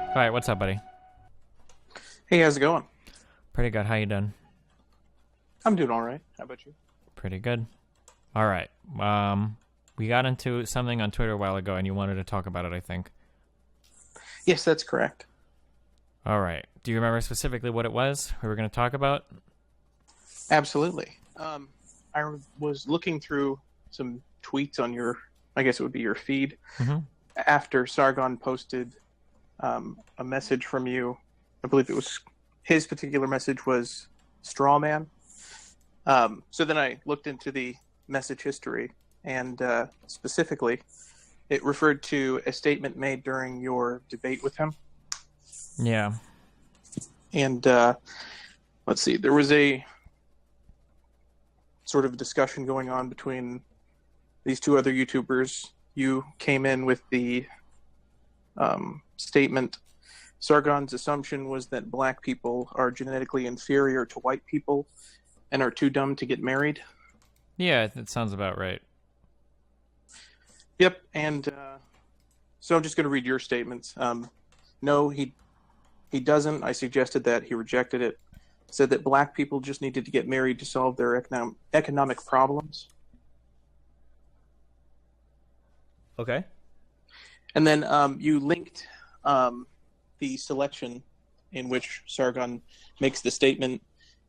All right, what's up, buddy? Hey, how's it going? Pretty good. How you doing? I'm doing all right. How about you? Pretty good. All right. We got into something on Twitter a while ago, and you wanted to talk about it, I think. Yes, that's correct. All right. Do you remember specifically what it was we were going to talk about? Absolutely. I was looking through some tweets on I guess it would be your feed, Mm-hmm. after Sargon posted a message from you. I believe it was his particular message was straw man. So then I looked into the message history, and specifically, it referred to a statement made during your debate with him. Yeah. And let's see, there was a sort of discussion going on between these two other YouTubers. You came in with the statement, Sargon's assumption was that black people are genetically inferior to white people and are too dumb to get married. Yeah, that sounds about right. Yep, and so I'm just going to read your statements. No, he doesn't. I suggested that. He rejected it. Said that black people just needed to get married to solve their economic problems. Okay. And then you linked the selection in which Sargon makes the statement: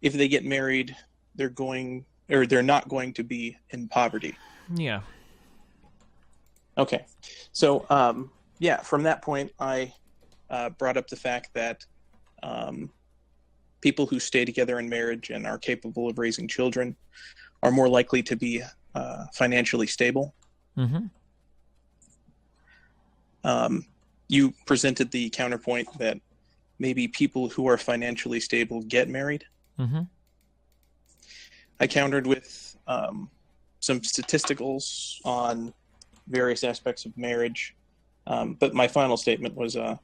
if they get married, they're not going to be in poverty. Yeah. Okay, so yeah, from that point, I brought up the fact that people who stay together in marriage and are capable of raising children are more likely to be financially stable. Mm-hmm. You presented the counterpoint that maybe people who are financially stable get married. Mm-hmm. I countered with some statisticals on various aspects of marriage, but my final statement was all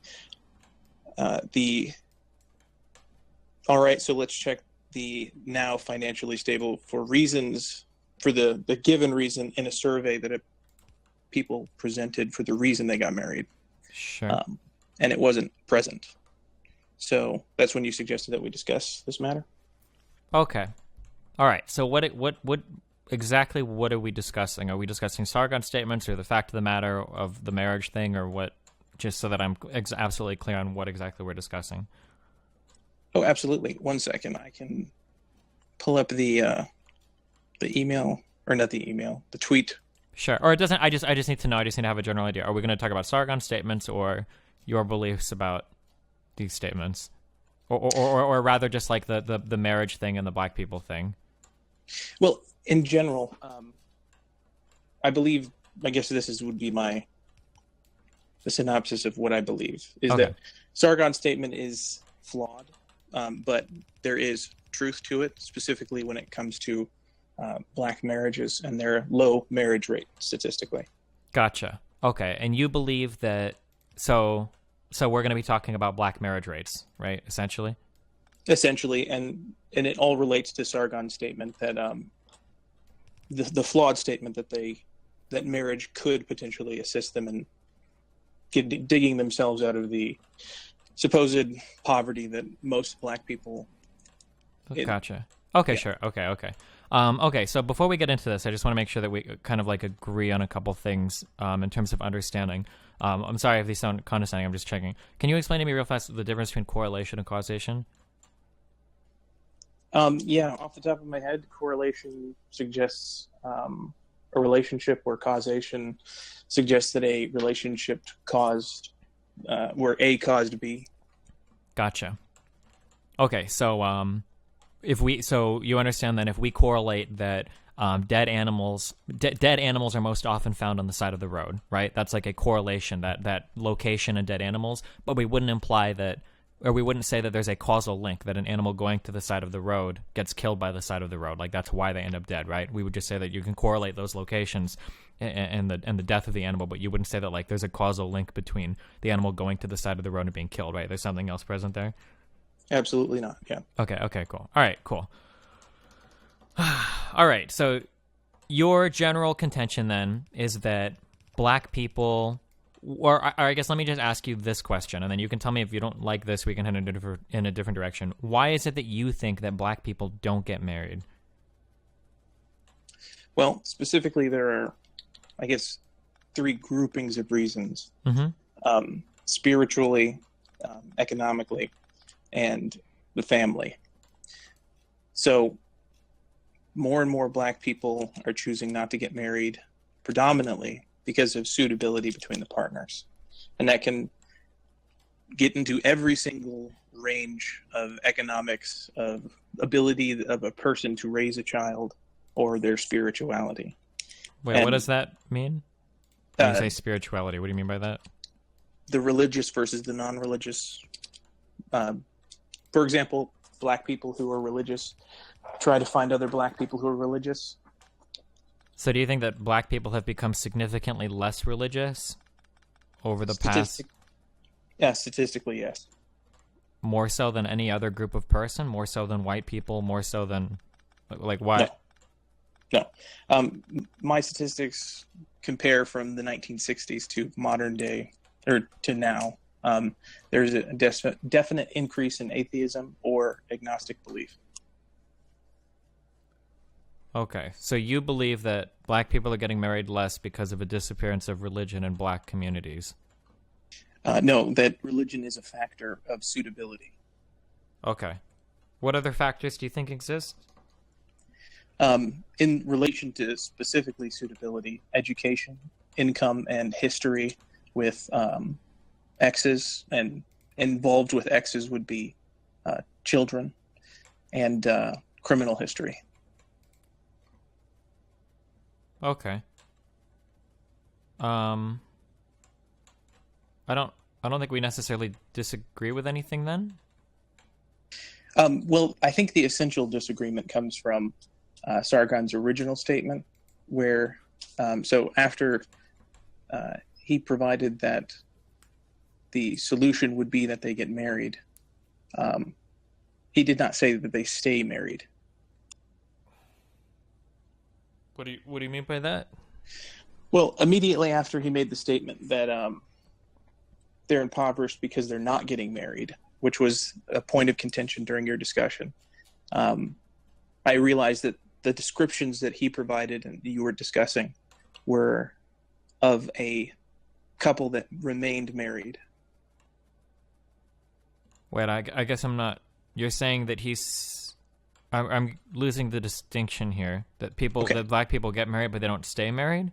right, so let's check the now financially stable for the given reason in a survey that people presented for the reason they got married. Sure. And it wasn't present. So that's when you suggested that we discuss this matter. Okay. All right. So what exactly what are we discussing? Are we discussing Sargon statements or the fact of the matter of the marriage thing, or what? Just so that I'm absolutely clear on what exactly we're discussing. Oh, absolutely. 1 second. I can pull up the email, or not the email, the tweet. Sure. Or it doesn't. I just need to know. I just need to have a general idea. Are we going to talk about Sargon statements or your beliefs about these statements, or rather just like the marriage thing and the black people thing? Well, in general, I guess would be the synopsis of what I believe is Okay. that Sargon's statement is flawed, but there is truth to it, specifically when it comes to black marriages and their low marriage rate statistically. Gotcha. Okay. And you believe that so we're going to be talking about black marriage rates, right? Essentially. Essentially, and it all relates to Sargon's statement that the flawed statement that marriage could potentially assist them in digging themselves out of the supposed poverty that most black people. Gotcha. Okay, Yeah. sure. Okay. Okay, so before we get into this, I just want to make sure that we kind of like agree on a couple things in terms of understanding. I'm sorry if these sound condescending. I'm just checking. Can you explain to me real fast the difference between correlation and causation? Yeah, off the top of my head, correlation suggests a relationship, where causation suggests that a relationship caused, where A caused B. Gotcha. Okay, so so you understand that if we correlate that dead animals are most often found on the side of the road, right? That's like a correlation, that location and dead animals, but we wouldn't imply that, or we wouldn't say that there's a causal link that an animal going to the side of the road gets killed by the side of the road. Like that's why they end up dead, right? We would just say that you can correlate those locations and the death of the animal, but you wouldn't say that like there's a causal link between the animal going to the side of the road and being killed, right? There's something else present there. Absolutely not. Yeah. Okay, cool. All right, cool. All right, so your general contention then is that black people or I guess let me just ask you this question, and then you can tell me if you don't like this, we can head in a different direction. Why is it that you think that black people don't get married? Well, specifically, there are, I guess, three groupings of reasons. Spiritually, economically, and the family. So more and more black people are choosing not to get married predominantly because of suitability between the partners. And that can get into every single range of economics, of ability of a person to raise a child, or their spirituality. Wait, what does that mean? When you say spirituality, what do you mean by that? The religious versus the non-religious. For example, black people who are religious try to find other black people who are religious. So do you think that black people have become significantly less religious over the past? Yeah, statistically, yes. More so than any other group of person? More so than white people? More so than, like, what? No. My statistics compare from the 1960s to modern day, or to now. There's a definite increase in atheism or agnostic belief. Okay, so you believe that black people are getting married less because of a disappearance of religion in black communities? No, that religion is a factor of suitability. Okay. What other factors do you think exist? In relation to specifically suitability, education, income, and history with exes, and involved with exes would be children and criminal history. Okay. I don't think we necessarily disagree with anything then. Well, I think the essential disagreement comes from Sargon's original statement, where so after he provided that the solution would be that they get married, he did not say that they stay married. What do you mean by that? Well, immediately after he made the statement that they're impoverished because they're not getting married, which was a point of contention during your discussion, I realized that the descriptions that he provided and you were discussing were of a couple that remained married. Wait, I guess I'm not. You're saying that I'm losing the distinction here. That that black people get married, but they don't stay married?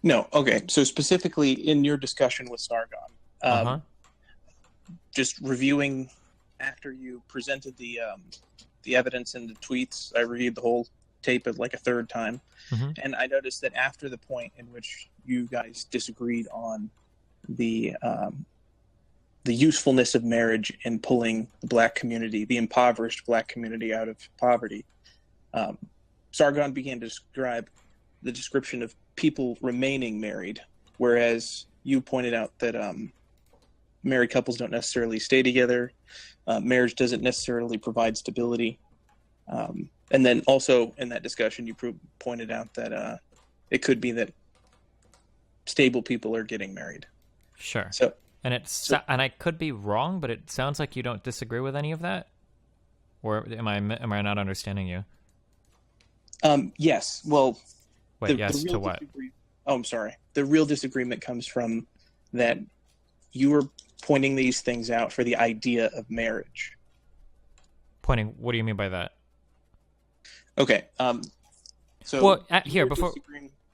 No. Okay. So specifically in your discussion with Sargon, just reviewing after you presented the evidence and the tweets, I reviewed the whole tape like a third time, and I noticed that after the point in which you guys disagreed on the usefulness of marriage in pulling the black community, the impoverished black community, out of poverty, Sargon began to describe the description of people remaining married, whereas you pointed out that married couples don't necessarily stay together. Marriage doesn't necessarily provide stability. And then also in that discussion, you pointed out that it could be that stable people are getting married. Sure. So, and I could be wrong, but it sounds like you don't disagree with any of that. Or am I not understanding you? Yes. Well, wait. Yes to what? Oh, I'm sorry. The real disagreement comes from that you were pointing these things out for the idea of marriage. Pointing. What do you mean by that? Okay. So well, here before.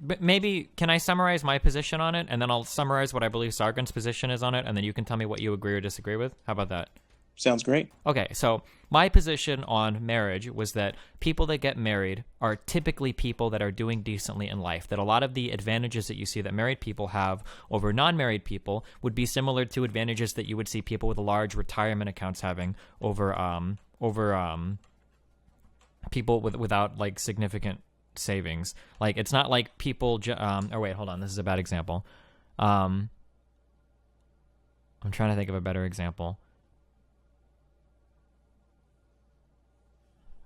But maybe, can I summarize my position on it, and then I'll summarize what I believe Sargon's position is on it, and then you can tell me what you agree or disagree with? How about that? Sounds great. Okay, so my position on marriage was that people that get married are typically people that are doing decently in life, that a lot of the advantages that you see that married people have over non-married people would be similar to advantages that you would see people with large retirement accounts having over people without like significant savings. Like, it's not like people or wait, hold on, this is a bad example. I'm trying to think of a better example.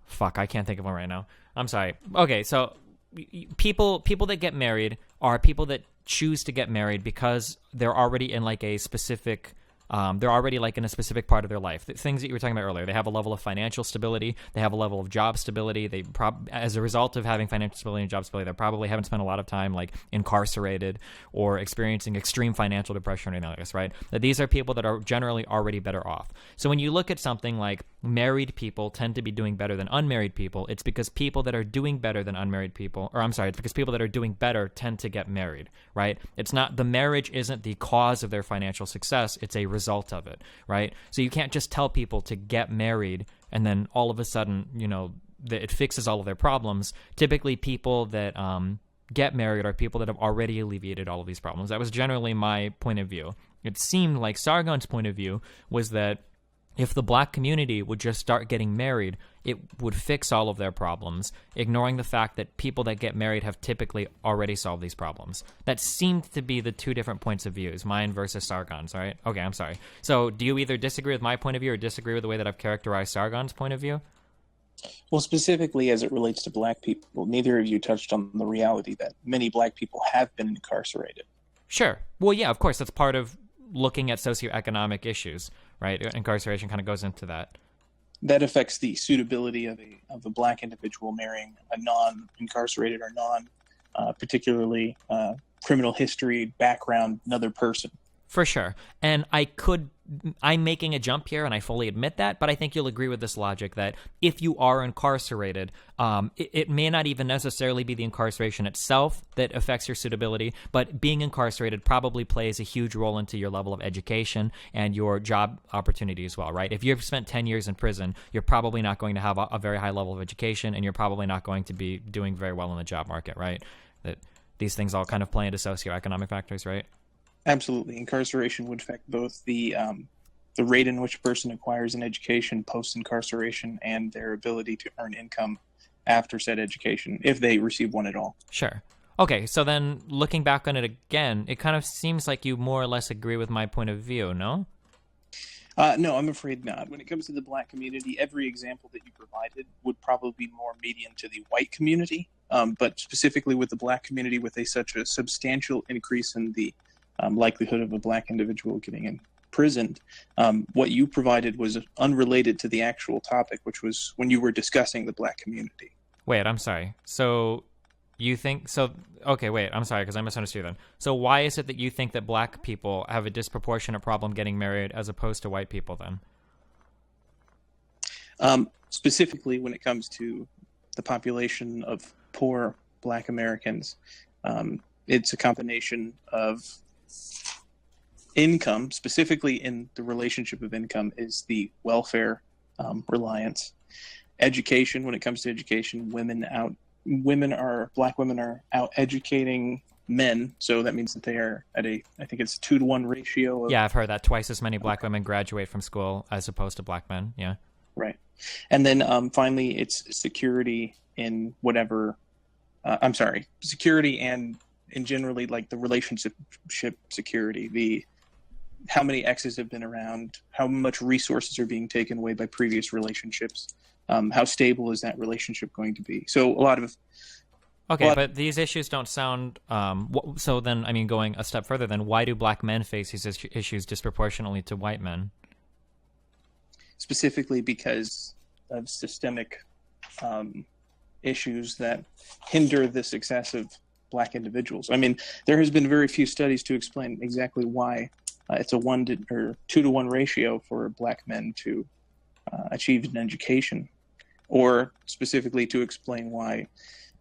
Fuck, I can't think of one right now. I'm sorry. Okay, so people that get married are people that choose to get married because they're already in like a specific they're already like in a specific part of their life. The things that you were talking about earlier, they have a level of financial stability, they have a level of job stability. They as a result of having financial stability and job stability, they probably haven't spent a lot of time like incarcerated or experiencing extreme financial depression or anything like this, right? That these are people that are generally already better off. So when you look at something like married people tend to be doing better than unmarried people, it's because people that are doing better than unmarried people, or I'm sorry, it's because people that are doing better tend to get married, right? It's not, the marriage isn't the cause of their financial success, it's a result of it, right? So you can't just tell people to get married and then all of a sudden, you know, that it fixes all of their problems. Typically people that get married are people that have already alleviated all of these problems. That was generally my point of view. It seemed like Sargon's point of view was that if the black community would just start getting married, it would fix all of their problems, ignoring the fact that people that get married have typically already solved these problems. That seemed to be the two different points of views, mine versus Sargon's, right? Okay, I'm sorry. So do you either disagree with my point of view or disagree with the way that I've characterized Sargon's point of view? Well, specifically as it relates to black people, neither of you touched on the reality that many black people have been incarcerated. Sure. Well, yeah, of course, that's part of looking at socioeconomic issues, right? Incarceration kind of goes into that. That affects the suitability of a black individual marrying a non-incarcerated or particularly criminal history background another person. For sure. And I'm making a jump here, and I fully admit that, but I think you'll agree with this logic that if you are incarcerated, it may not even necessarily be the incarceration itself that affects your suitability, but being incarcerated probably plays a huge role into your level of education and your job opportunity as well, right? If you've spent 10 years in prison, you're probably not going to have a very high level of education, and you're probably not going to be doing very well in the job market, right? That these things all kind of play into socioeconomic factors, right? Absolutely. Incarceration would affect both the rate in which a person acquires an education post-incarceration and their ability to earn income after said education, if they receive one at all. Sure. Okay, so then looking back on it again, it kind of seems like you more or less agree with my point of view, no? No, I'm afraid not. When it comes to the black community, every example that you provided would probably be more median to the white community, but specifically with the black community with such a substantial increase in the likelihood of a black individual getting imprisoned. What you provided was unrelated to the actual topic, which was when you were discussing the black community. Wait, I'm sorry. So you think so? Okay, wait, I'm sorry because I misunderstood then. So why is it that you think that black people have a disproportionate problem getting married as opposed to white people then? Specifically, when it comes to the population of poor black Americans, it's a combination of income, specifically in the relationship of income, is the welfare reliance. Education, when it comes to education, black women are out educating men, so that means that they are at I think it's 2-to-1 ratio. Yeah, I've heard that twice as many black women graduate from school as opposed to black men. Yeah. Right. And then finally, it's security in whatever. Security and in generally like the relationship security, how many exes have been around, how much resources are being taken away by previous relationships, how stable is that relationship going to be? So a lot of. Okay, but these issues don't sound. So then, I mean, going a step further, then why do black men face these issues disproportionately to white men? Specifically because of systemic issues that hinder the success of black individuals. I mean, there has been very few studies to explain exactly why it's a 2-to-1 ratio for black men to achieve an education, or specifically to explain why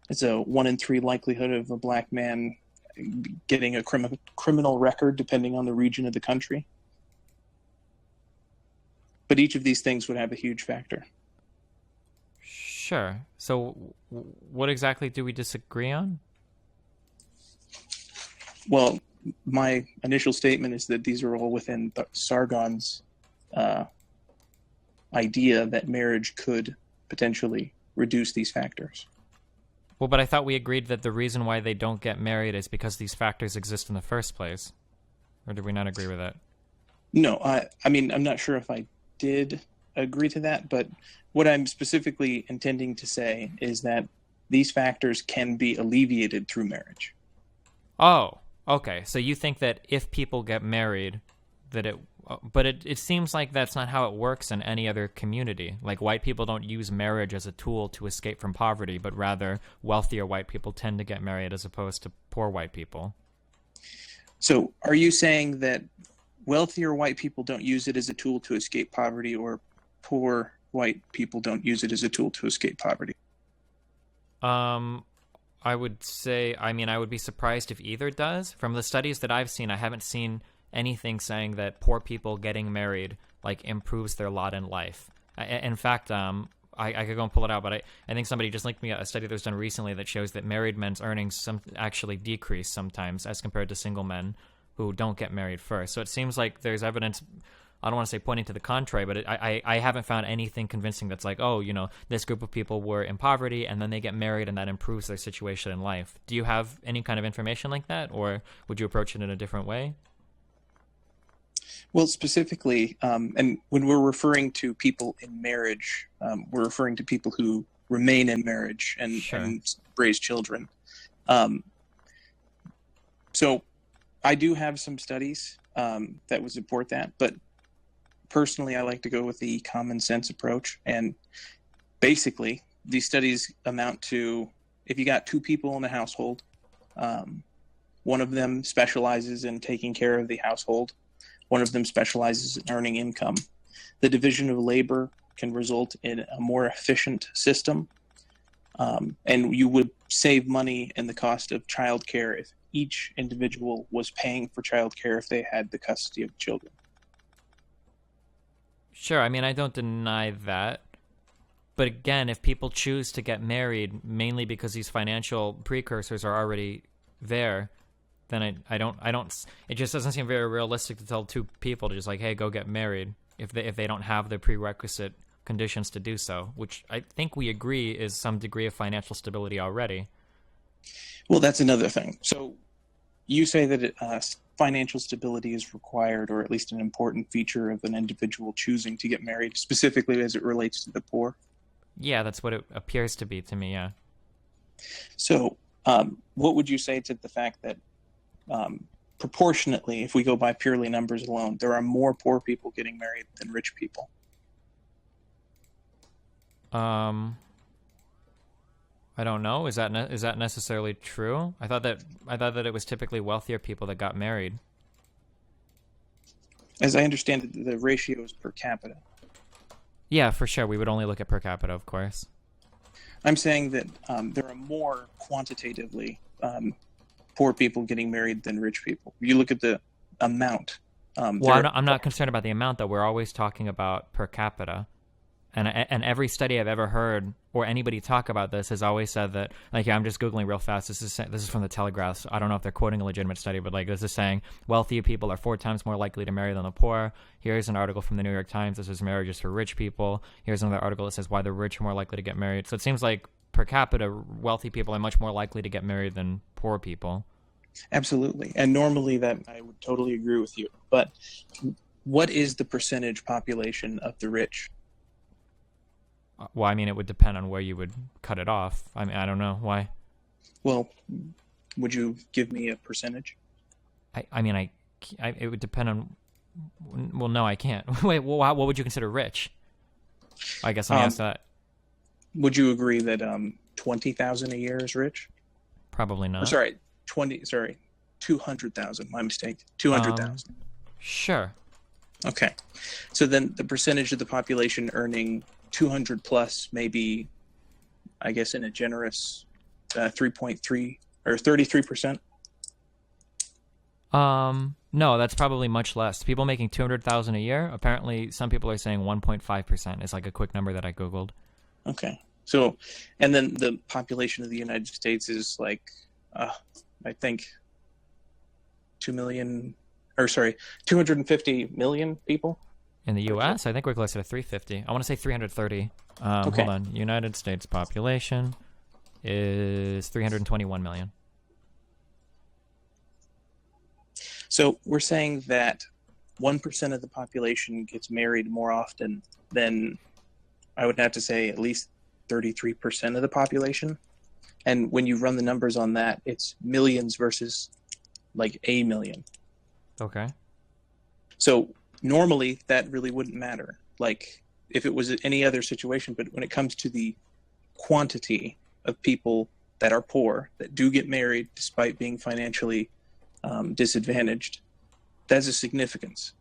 it's a 1 in 3 likelihood of a black man getting a criminal record, depending on the region of the country. But each of these things would have a huge factor. Sure. So what exactly do we disagree on? Well, my initial statement is that these are all within Sargon's idea that marriage could potentially reduce these factors. Well, but I thought we agreed that the reason why they don't get married is because these factors exist in the first place. Or did we not agree with that? No, I mean, I'm not sure if I did agree to that, but what I'm specifically intending to say is that these factors can be alleviated through marriage. Oh, okay. So you think that if people get married, that but it seems like that's not how it works in any other community. Like, white people don't use marriage as a tool to escape from poverty, but rather wealthier white people tend to get married as opposed to poor white people. So are you saying that wealthier white people don't use it as a tool to escape poverty, or poor white people don't use it as a tool to escape poverty? I would say, I would be surprised if either does. From the studies that I've seen, I haven't seen anything saying that poor people getting married like improves their lot in life. In fact, I could go and pull it out, but I think somebody just linked me a study that was done recently that shows that married men's earnings actually decrease sometimes as compared to single men who don't get married first. So it seems like there's evidence, I don't want to say pointing to the contrary, but I haven't found anything convincing that's like, oh, this group of people were in poverty and then they get married and that improves their situation in life. Do you have any kind of information like that, or would you approach it in a different way? Well, specifically, and when we're referring to people in marriage, we're referring to people who remain in marriage and, Sure. and raise children. So I do have some studies that would support that, but personally, I like to go with the common sense approach. And basically, these studies amount to, if you got two people in the household, one of them specializes in taking care of the household, one of them specializes in earning income. The division of labor can result in a more efficient system, and you would save money in the cost of childcare if each individual was paying for childcare if they had the custody of children. Sure, I don't deny that. But again, if people choose to get married mainly because these financial precursors are already there, then I don't. It just doesn't seem very realistic to tell two people to just like, hey, go get married if they don't have the prerequisite conditions to do so, which I think we agree is some degree of financial stability already. Well, that's another thing. So you say that financial stability is required, or at least an important feature of an individual choosing to get married, specifically as it relates to the poor. Yeah, that's what it appears to be to me, yeah. So what would you say to the fact that proportionately, if we go by purely numbers alone, there are more poor people getting married than rich people? I don't know. Is that necessarily true? I thought that it was typically wealthier people that got married. As I understand it, the ratio is per capita. Yeah, for sure. We would only look at per capita, of course. I'm saying that there are more quantitatively poor people getting married than rich people. You look at the amount. Well, I'm not concerned about the amount, though. We're always talking about per capita. And every study I've ever heard or anybody talk about this has always said that, like, yeah, I'm just Googling real fast. This is from the Telegraph. So I don't know if they're quoting a legitimate study, but like this is saying wealthy people are 4 times more likely to marry than the poor. Here's an article from the New York Times that says marriages for rich people. Here's another article that says why the rich are more likely to get married. So it seems like per capita, wealthy people are much more likely to get married than poor people. Absolutely. And normally that I would totally agree with you. But what is the percentage population of the rich? Well, it would depend on where you would cut it off. I don't know. Why? Well, would you give me a percentage? It would depend on... Well, no, I can't. Wait, well, what would you consider rich? I guess let me ask that. Would you agree that $20,000 a year is rich? Probably not. Or 200,000. My mistake. 200,000. Sure. Okay. So then the percentage of the population earning 200 plus, maybe, I guess, in a generous 3.3 or 33%. No, that's probably much less. People making 200,000 a year. Apparently, some people are saying 1.5% is like a quick number that I googled. Okay. So, and then the population of the United States is like, I think, 250 million people. In the U.S., I think we're closer to 350. I want to say 330. Okay. Hold on. United States population is 321 million. So we're saying that 1% of the population gets married more often than, I would have to say, at least 33% of the population. And when you run the numbers on that, it's millions versus like a million. Okay. So normally that really wouldn't matter, like if it was any other situation. But when it comes to the quantity of people that are poor that do get married despite being financially disadvantaged, that's a significance,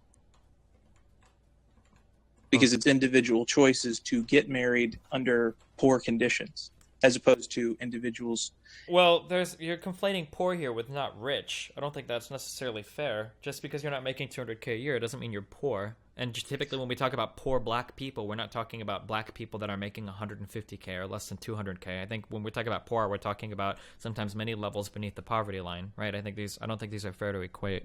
because it's individual choices to get married under poor conditions as opposed to individuals. Well, you're conflating poor here with not rich. I don't think that's necessarily fair. Just because you're not making $200K a year doesn't mean you're poor. And typically when we talk about poor black people, we're not talking about black people that are making $150K or less than $200K. I think when we talk about poor, we're talking about sometimes many levels beneath the poverty line, right? I don't think these are fair to equate.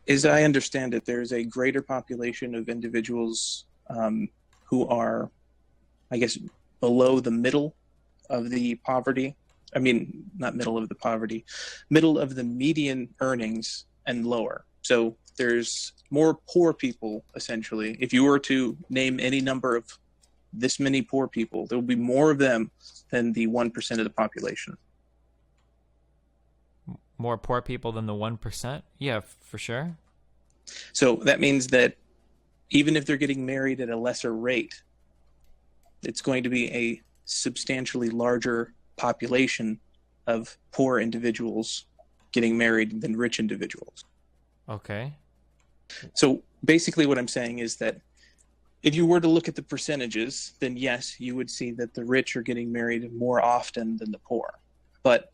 As I understand it, there's a greater population of individuals who are, I guess, below the middle of the poverty. I mean, not middle of the poverty, middle of the median earnings and lower. So there's more poor people, essentially. If you were to name any number of this many poor people, there will be more of them than the 1% of the population. More poor people than the 1%? Yeah, for sure. So that means that even if they're getting married at a lesser rate, it's going to be a substantially larger population of poor individuals getting married than rich individuals. Okay. So basically what I'm saying is that if you were to look at the percentages, then yes, you would see that the rich are getting married more often than the poor. But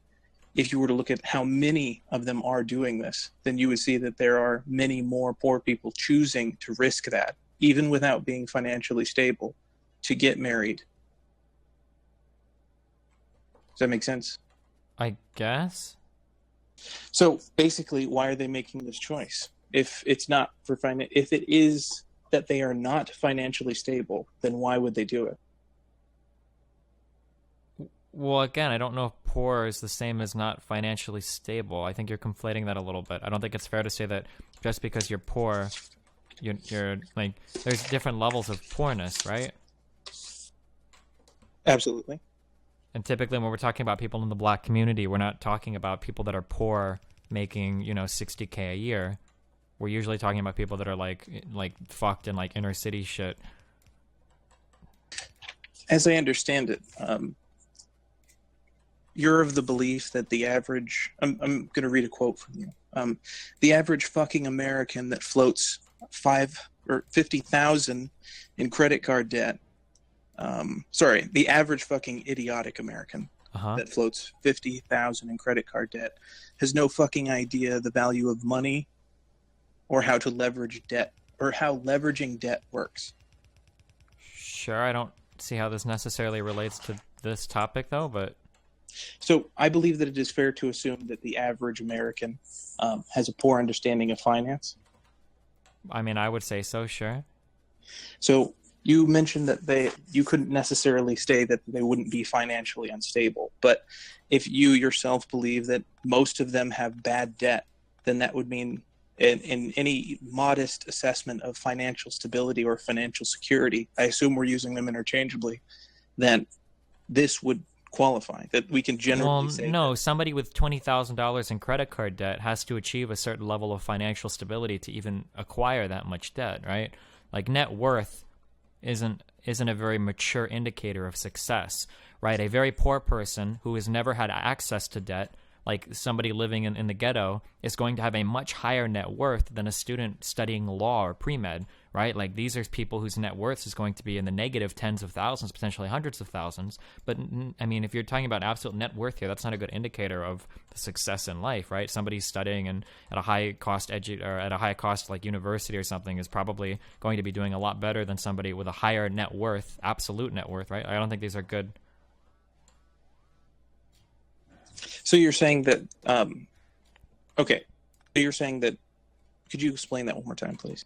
if you were to look at how many of them are doing this, then you would see that there are many more poor people choosing to risk that, even without being financially stable, to get married. Does that make sense? I guess. So basically, why are they making this choice? If it's not for if it is that they are not financially stable, then why would they do it? Well, again, I don't know if poor is the same as not financially stable. I think you're conflating that a little bit. I don't think it's fair to say that just because you're poor, you're like, there's different levels of poorness, right? Absolutely. And typically when we're talking about people in the black community, we're not talking about people that are poor making, $60K a year. We're usually talking about people that are like fucked in like inner city shit. As I understand it, you're of the belief that the average, I'm going to read a quote from you. The average fucking American that floats 5 or 50,000 in credit card debt. The average fucking idiotic American that floats 50,000 in credit card debt has no fucking idea the value of money or how to leverage debt or how leveraging debt works. Sure, I don't see how this necessarily relates to this topic though, but... So I believe that it is fair to assume that the average American has a poor understanding of finance. I mean, I would say so, sure. So you mentioned that you couldn't necessarily say that they wouldn't be financially unstable, but if you yourself believe that most of them have bad debt, then that would mean in any modest assessment of financial stability or financial security, I assume we're using them interchangeably, then this would qualify, that we can generally say. No, somebody with $20,000 in credit card debt has to achieve a certain level of financial stability to even acquire that much debt, right? Like net worth isn't a very mature indicator of success, right? A very poor person who has never had access to debt, like somebody living in the ghetto, is going to have a much higher net worth than a student studying law or pre-med, right? Like these are people whose net worth is going to be in the negative tens of thousands, potentially hundreds of thousands. But I mean, if you're talking about absolute net worth here, that's not a good indicator of success in life, right? Somebody studying at a high cost at a high cost like university or something is probably going to be doing a lot better than somebody with a higher net worth, absolute net worth, right? I don't think these are good. So you're saying that, okay. So you're saying that, could you explain that one more time, please?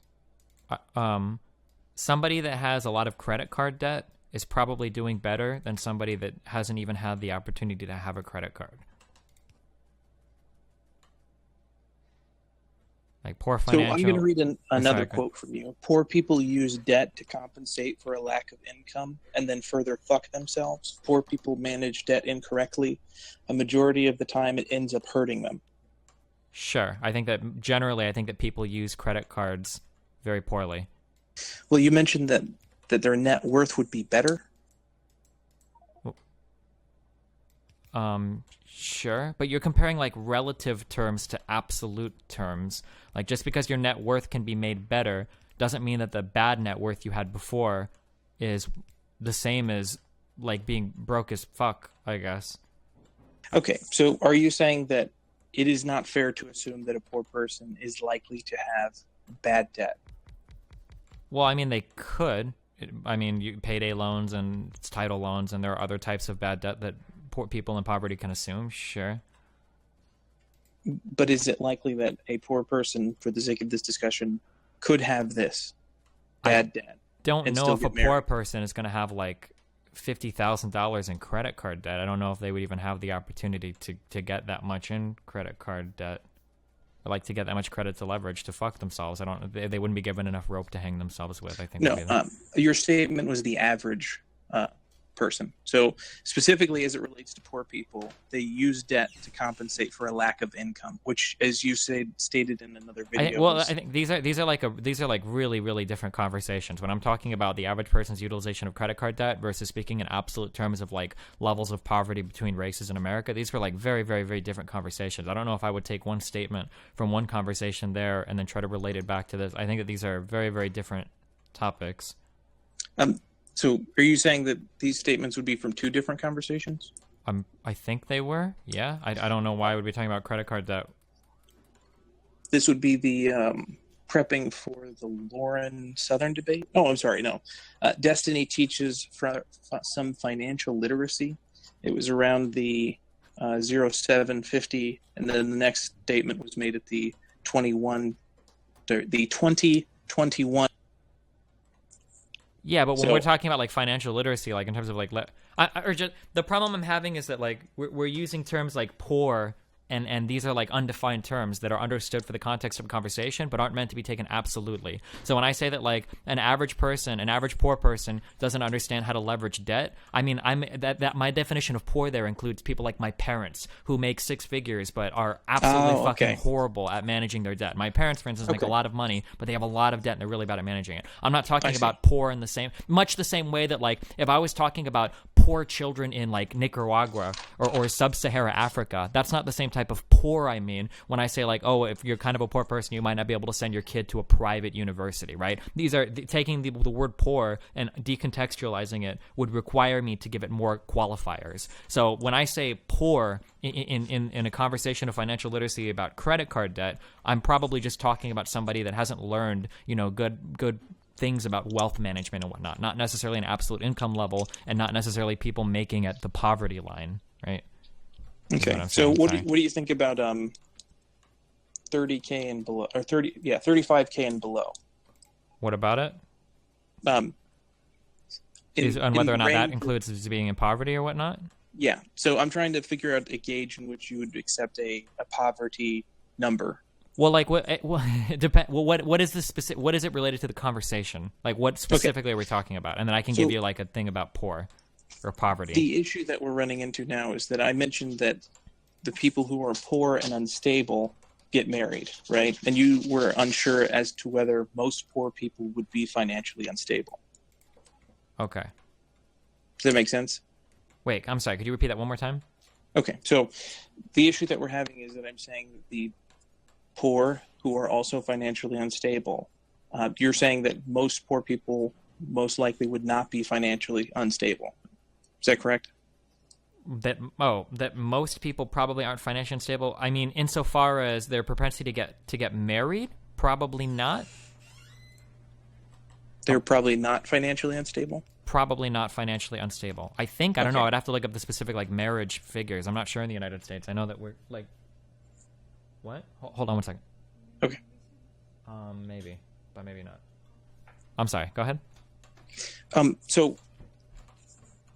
Somebody that has a lot of credit card debt is probably doing better than somebody that hasn't even had the opportunity to have a credit card. Like poor financial... So I'm going to read another quote from you. Poor people use debt to compensate for a lack of income and then further fuck themselves. Poor people manage debt incorrectly. A majority of the time it ends up hurting them. Sure. I think that generally, I think that people use credit cards very poorly. Well, you mentioned that their net worth would be better. Sure, but you're comparing like relative terms to absolute terms. Like just because your net worth can be made better doesn't mean that the bad net worth you had before is the same as like being broke as fuck, I guess. Okay, so are you saying that it is not fair to assume that a poor person is likely to have bad debt? Well, I mean, they could. I mean, payday loans and title loans, and there are other types of bad debt that poor people in poverty can assume. Sure. But is it likely that a poor person, for the sake of this discussion, could have this bad debt? Don't and know still if a get married? poor person is going to have like $50,000 in credit card debt. I don't know if they would even have the opportunity to get that much in credit card debt, or like to get that much credit to leverage to fuck themselves. They wouldn't be given enough rope to hang themselves with, I think. No, your statement was the average person. So specifically as it relates to poor people, they use debt to compensate for a lack of income, which, as you stated in another video. I think these are like really, really different conversations. When I'm talking about the average person's utilization of credit card debt versus speaking in absolute terms of like levels of poverty between races in America, these were like very, very, very different conversations. I don't know if I would take one statement from one conversation there and then try to relate it back to this. I think that these are very, very different topics. So are you saying that these statements would be from two different conversations? I think they were. Yeah. I don't know why I would be talking about credit card debt. This would be the prepping for the Lauren Southern debate. Oh, I'm sorry. No. Destiny teaches some financial literacy. It was around the 0750, and then the next statement was made at the 2021. Yeah, but when we're talking about like financial literacy, like in terms of like, the problem I'm having is that like we're using terms like poor, and these are like undefined terms that are understood for the context of a conversation, but aren't meant to be taken absolutely. So when I say that like an average poor person doesn't understand how to leverage debt, I mean that my definition of poor there includes people like my parents who make six figures but are absolutely fucking horrible at managing their debt. My parents, for instance, make a lot of money, but they have a lot of debt and they're really bad at managing it. I'm not talking about poor in much the same way that like if I was talking about poor children in like Nicaragua or sub-Sahara Africa, that's not the same type of poor I mean when I say like, oh, if you're kind of a poor person, you might not be able to send your kid to a private university, right? These are taking the word poor and decontextualizing it would require me to give it more qualifiers. So when I say poor in a conversation of financial literacy about credit card debt, I'm probably just talking about somebody that hasn't learned, good things about wealth management and whatnot, not necessarily an absolute income level and not necessarily people making at the poverty line, right? Okay. So what do you think about 30K and below, or 35K and below? What about it? On whether or not that includes being in poverty or whatnot? Yeah. So I'm trying to figure out a gauge in which you would accept a poverty number. Well, like what? It depends. Well, what is the specific? What is it related to the conversation? Like, what specifically are we talking about? And then I can give you like a thing about poor or poverty. The issue that we're running into now is that I mentioned that the people who are poor and unstable get married, right? And you were unsure as to whether most poor people would be financially unstable. Okay. Does that make sense? Wait, I'm sorry. Could you repeat that one more time? Okay. So the issue that we're having is that I'm saying that the poor who are also financially unstable, you're saying that most poor people most likely would not be financially unstable. Is that correct? That most people probably aren't financially unstable. I mean, insofar as their propensity to get married, probably not. They're probably not financially unstable? Probably not financially unstable. I think, I don't know, I'd have to look up the specific like marriage figures. I'm not sure in the United States. I know that we're like, what? Hold on one second. Okay. Maybe, but maybe not. I'm sorry, go ahead. So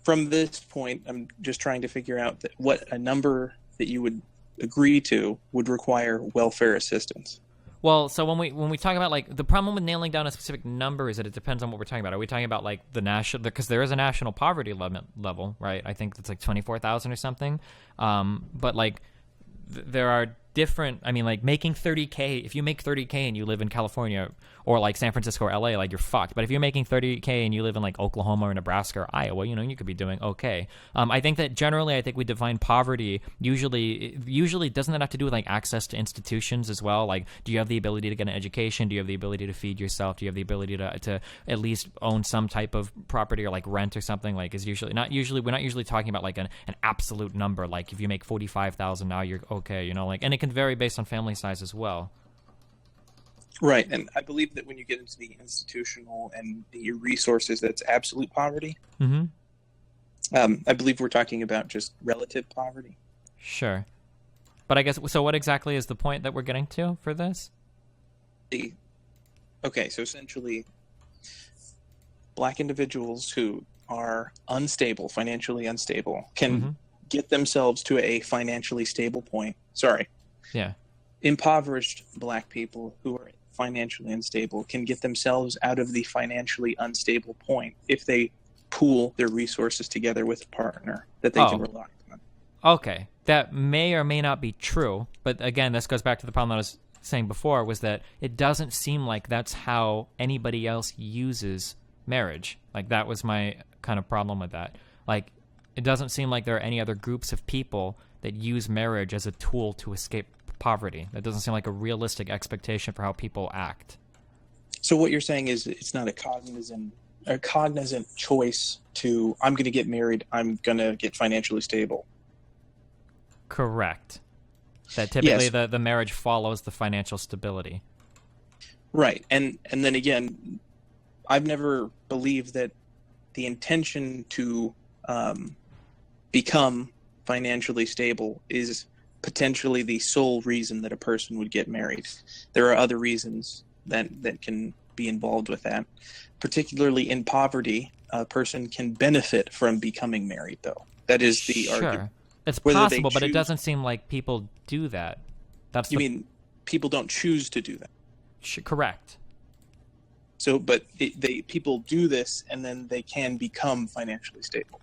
from this point, I'm just trying to figure out what a number that you would agree to would require welfare assistance. Well, so when we talk about like the problem with nailing down a specific number is that it depends on what we're talking about. Are we talking about like the national, because there is a national poverty level, right? I think it's like 24,000 or something. But like there are different. I mean, like making 30K, if you make 30K and you live in California or like San Francisco or LA, like you're fucked. But if you're making 30K and you live in like Oklahoma or Nebraska or Iowa, you know, you could be doing okay. I think that generally, I think we define poverty usually doesn't that have to do with like access to institutions as well? Like, do you have the ability to get an education? Do you have the ability to feed yourself? Do you have the ability to at least own some type of property or like rent or something? Like, we're not usually talking about like an absolute number. Like if you make 45,000 now, you're okay, you know, like, and it can vary based on family size as well. Right, and I believe that when you get into the institutional and the resources, that's absolute poverty. Mm-hmm. I believe we're talking about just relative poverty. Sure. But I guess, so what exactly is the point that we're getting to for this? Okay, so essentially, Black individuals who are unstable, financially unstable, can get themselves to a financially stable point. Yeah. Impoverished Black people who are financially unstable can get themselves out of the financially unstable point if they pool their resources together with a partner that they can rely on. Okay. That may or may not be true, but again, this goes back to the problem that I was saying before, was that it doesn't seem like that's how anybody else uses marriage. Like, that was my kind of problem with that. Like, it doesn't seem like there are any other groups of people that use marriage as a tool to escape poverty. That doesn't seem like a realistic expectation for how people act. So what you're saying is it's not a cognizant choice to, I'm going to get married, I'm going to get financially stable. Correct. That typically Yes. the marriage follows the financial stability. Right. And then again, I've never believed that the intention to become financially stable is potentially the sole reason that a person would get married. There are other reasons that can be involved with that. Particularly in poverty, a person can benefit from becoming married, though. That is the argument. It's Whether they possible, but it choose- doesn't seem like people do that. That's You mean people don't choose to do that? Correct. So, but people do this, and then they can become financially stable.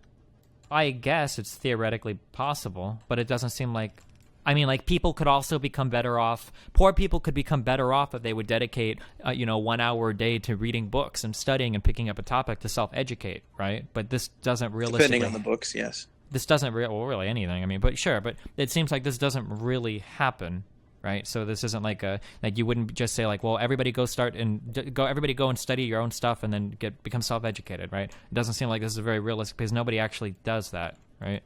I guess it's theoretically possible, but it doesn't seem like... I mean, like, people could also become better off. Poor people could become better off if they would dedicate, 1 hour a day to reading books and studying and picking up a topic to self-educate, right? But this doesn't realistically... Depending on the books, yes. This doesn't really anything. I mean, but sure, but it seems like this doesn't really happen, right? So this isn't like you wouldn't just say like, well, everybody go and study your own stuff and then become self-educated, right? It doesn't seem like this is very realistic because nobody actually does that, right?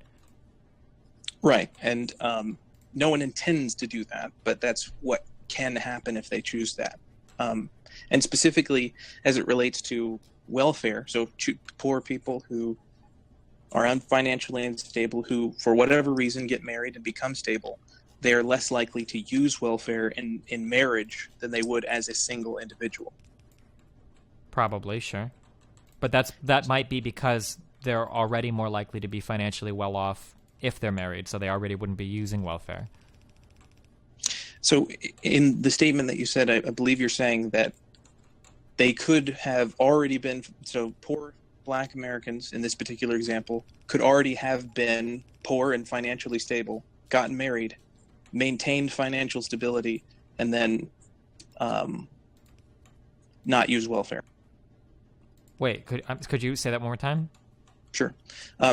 Right, and no one intends to do that, but that's what can happen if they choose that. And specifically as it relates to welfare, so poor people who are financially unstable, who for whatever reason get married and become stable, they are less likely to use welfare in marriage than they would as a single individual. Probably, sure. But that might be because they're already more likely to be financially well off if they're married, so they already wouldn't be using welfare. So in the statement that you said, I believe you're saying that they could have already been, so poor Black Americans in this particular example could already have been poor and financially stable, gotten married, maintained financial stability, and then not use welfare. Wait, could you say that one more time? Sure.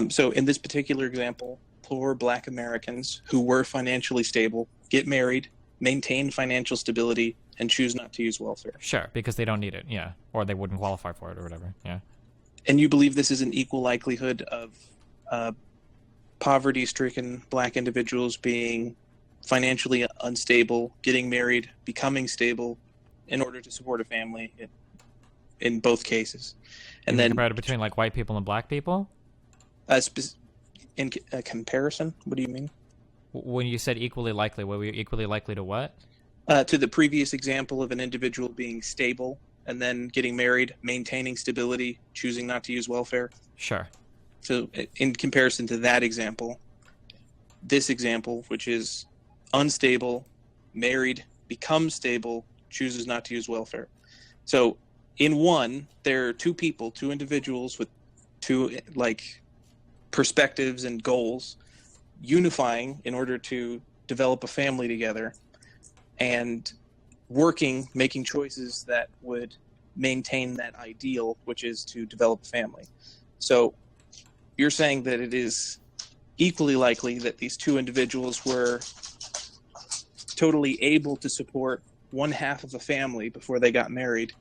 So in this particular example, poor Black Americans who were financially stable get married, maintain financial stability, and choose not to use welfare. Sure, because they don't need it, yeah. Or they wouldn't qualify for it or whatever, yeah. And you believe this is an equal likelihood of poverty-stricken Black individuals being financially unstable, getting married, becoming stable in order to support a family in both cases. And then compared between like white people and Black people? In a comparison, what do you mean? When you said equally likely, were we equally likely to what? To the previous example of an individual being stable and then getting married, maintaining stability, choosing not to use welfare. Sure. So in comparison to that example, this example, which is unstable, married, becomes stable, chooses not to use welfare. So in one, there are two individuals with two perspectives and goals unifying in order to develop a family together and making choices that would maintain that ideal, which is to develop a family. So you're saying that it is equally likely that these two individuals were totally able to support one half of a family before they got married.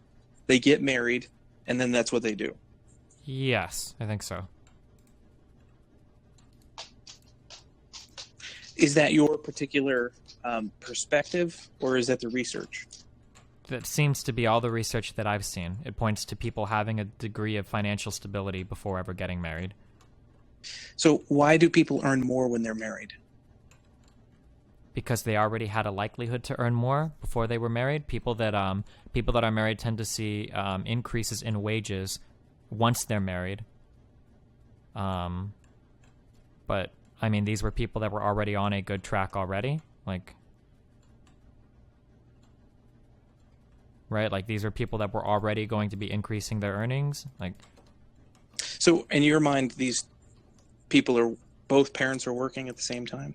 They get married, and then that's what they do. Yes, I think so. Is that your particular perspective, or is that the research? That seems to be all the research that I've seen. It points to people having a degree of financial stability before ever getting married. So why do people earn more when they're married? Because they already had a likelihood to earn more before they were married. People that are married tend to see increases in wages once they're married. But I mean, these were people that were already on a good track already, like, right? Like, these are people that were already going to be increasing their earnings, like. So in your mind, these people are, both parents are working at the same time?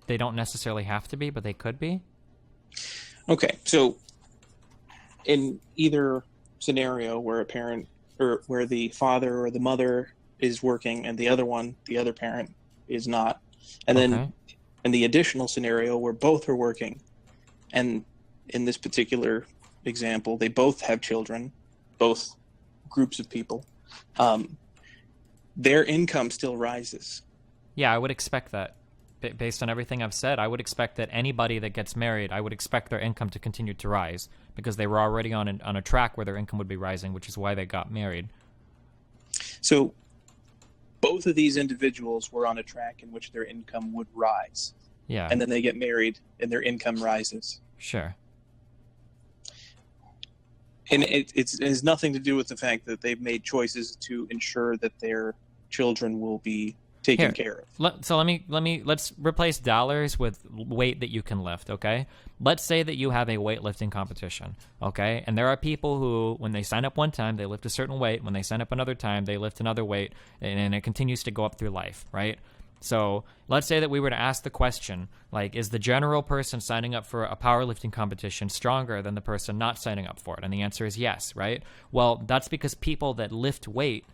They don't necessarily have to be, but they could be. Okay, so in either scenario where a parent, or where the father or the mother is working and the other parent is not, and then in the additional scenario where both are working, and in this particular example, they both have children, both groups of people, their income still rises. Yeah, I would expect that. Based on everything I've said, I would expect that anybody that gets married, I would expect their income to continue to rise because they were already on a track where their income would be rising, which is why they got married. So both of these individuals were on a track in which their income would rise. Yeah. And then they get married and their income rises. Sure. And it has nothing to do with the fact that they've made choices to ensure that their children will be taken care of. So let's replace dollars with weight that you can lift, okay? Let's say that you have a weightlifting competition, okay? And there are people who, when they sign up one time, they lift a certain weight. When they sign up another time, they lift another weight, and it continues to go up through life, right? So let's say that we were to ask the question, like, is the general person signing up for a powerlifting competition stronger than the person not signing up for it? And the answer is yes, right? Well, that's because people that lift weight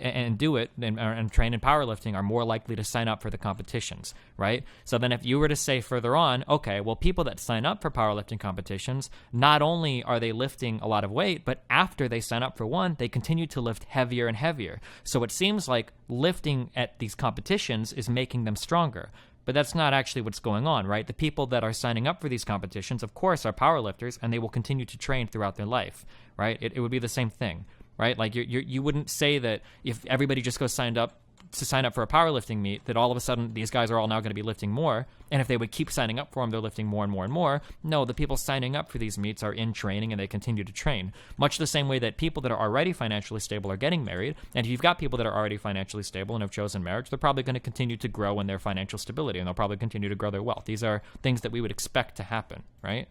and do it and train in powerlifting are more likely to sign up for the competitions, right? So then if you were to say further on, okay, well, people that sign up for powerlifting competitions, not only are they lifting a lot of weight, but after they sign up for one, they continue to lift heavier and heavier. So it seems like lifting at these competitions is making them stronger. But that's not actually what's going on, right? The people that are signing up for these competitions, of course, are powerlifters, and they will continue to train throughout their life, right? It would be the same thing. Right? Like you wouldn't say that if everybody just goes sign up for a powerlifting meet, that all of a sudden these guys are all now going to be lifting more. And if they would keep signing up for them, they're lifting more and more and more. No, the people signing up for these meets are in training and they continue to train. Much the same way that people that are already financially stable are getting married. And if you've got people that are already financially stable and have chosen marriage, they're probably going to continue to grow in their financial stability and they'll probably continue to grow their wealth. These are things that we would expect to happen, right?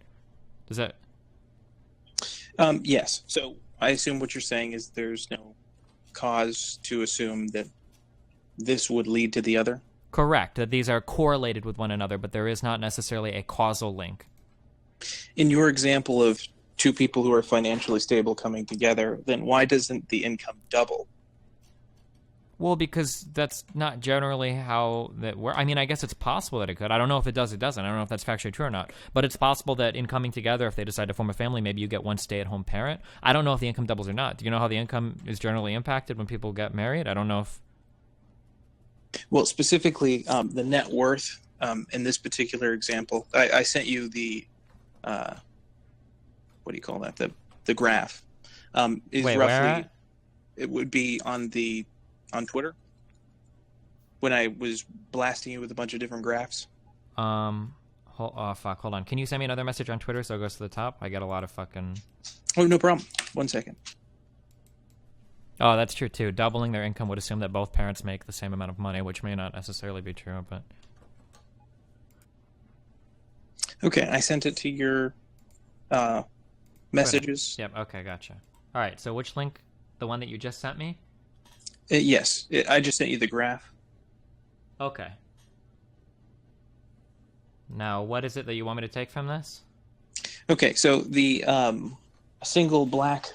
Does that? Yes. So I assume what you're saying is there's no cause to assume that this would lead to the other? Correct. That these are correlated with one another, but there is not necessarily a causal link. In your example of two people who are financially stable coming together, then why doesn't the income double? Well, because that's not generally how that works. I mean, I guess it's possible that it could. I don't know if it does, it doesn't. I don't know if that's factually true or not. But it's possible that in coming together, if they decide to form a family, maybe you get one stay-at-home parent. I don't know if the income doubles or not. Do you know how the income is generally impacted when people get married? I don't know if... Well, specifically, the net worth in this particular example, I sent you the, what do you call that? The graph. Is Wait, roughly, where at? It would be on Twitter when I was blasting you with a bunch of different graphs. Hold on. Can you send me another message on Twitter so it goes to the top? I get a lot of fucking... Oh, no problem. 1 second. Oh, that's true, too. Doubling their income would assume that both parents make the same amount of money, which may not necessarily be true, but... Okay, I sent it to your messages. Yep, okay, gotcha. All right, so which link? The one that you just sent me? Yes, I just sent you the graph. Okay. Now, what is it that you want me to take from this? Okay, so the single black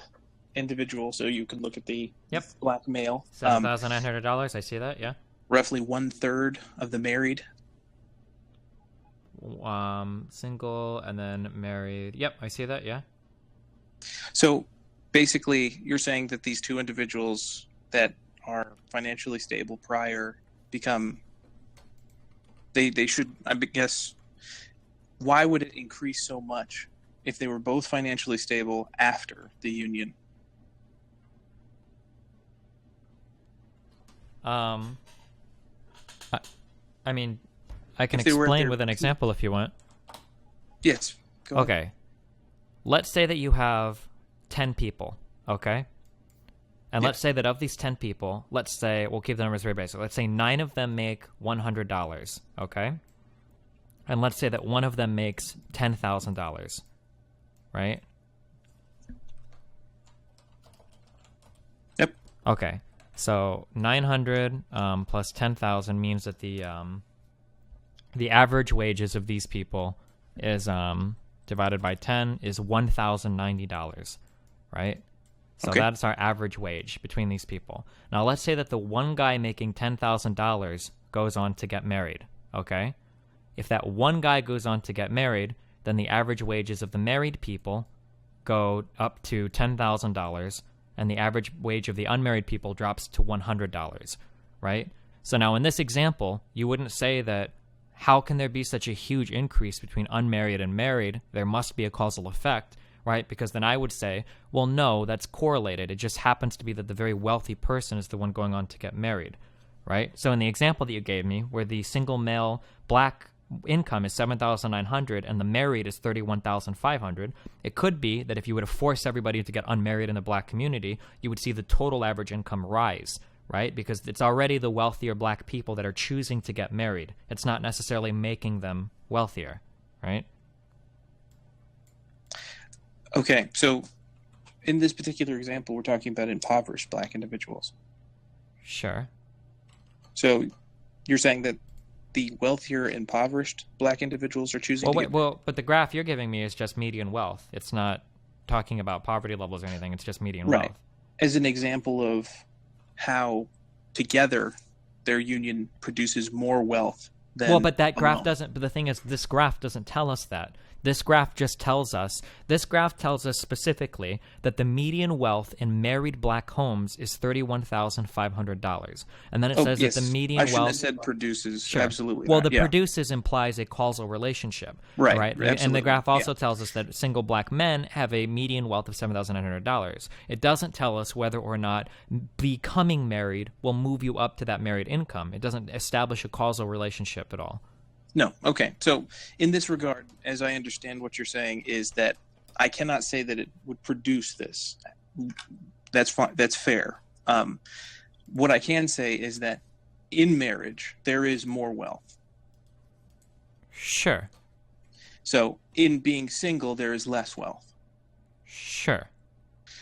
individual, so you can look at the black male. $7,900. I see that, yeah. Roughly 1/3 of the married. Single and then married. Yep, I see that, yeah. So basically, you're saying that these two individuals that are financially stable prior become, they should, I guess, why would it increase so much if they were both financially stable after the union? I mean, I can explain with an example if you want. Yes. Go ahead. Okay. Let's say that you have 10 people, okay? And let's say that of these 10 people, let's say, we'll keep the numbers very basic. Let's say 9 of them make $100, okay? And let's say that one of them makes $10,000, right? Yep. Okay. So 900 plus 10,000 means that the average wages of these people is divided by 10 is $1,090, right? So that's our average wage between these people. Now let's say that the one guy making $10,000 goes on to get married, okay? If that one guy goes on to get married, then the average wages of the married people go up to $10,000, and the average wage of the unmarried people drops to $100, right? So now in this example, you wouldn't say that, how can there be such a huge increase between unmarried and married? There must be a causal effect, right? Because then I would say, well, no, that's correlated. It just happens to be that the very wealthy person is the one going on to get married, right? So in the example that you gave me, where the single male black income is $7,900 and the married is $31,500, it could be that if you were to force everybody to get unmarried in the black community, you would see the total average income rise, right? Because it's already the wealthier black people that are choosing to get married. It's not necessarily making them wealthier, right? Okay, so in this particular example, we're talking about impoverished black individuals. Sure. So you're saying that the wealthier, impoverished black individuals are choosing to get... but the graph you're giving me is just median wealth. It's not talking about poverty levels or anything. It's just median wealth. As an example of how together their union produces more wealth than... but that graph doesn't... But the thing is, this graph doesn't tell us that. This graph tells us specifically that the median wealth in married black homes is $31,500. And then it says that the median wealth... I shouldn't have said produces. Sure. Absolutely. Well, produces implies a causal relationship. Right? Absolutely. And the graph also tells us that single black men have a median wealth of $7,900. It doesn't tell us whether or not becoming married will move you up to that married income. It doesn't establish a causal relationship at all. No. Okay. So in this regard, as I understand what you're saying, is that I cannot say that it would produce this. That's fine. That's fair. What I can say is that in marriage, there is more wealth. Sure. So in being single, there is less wealth. Sure.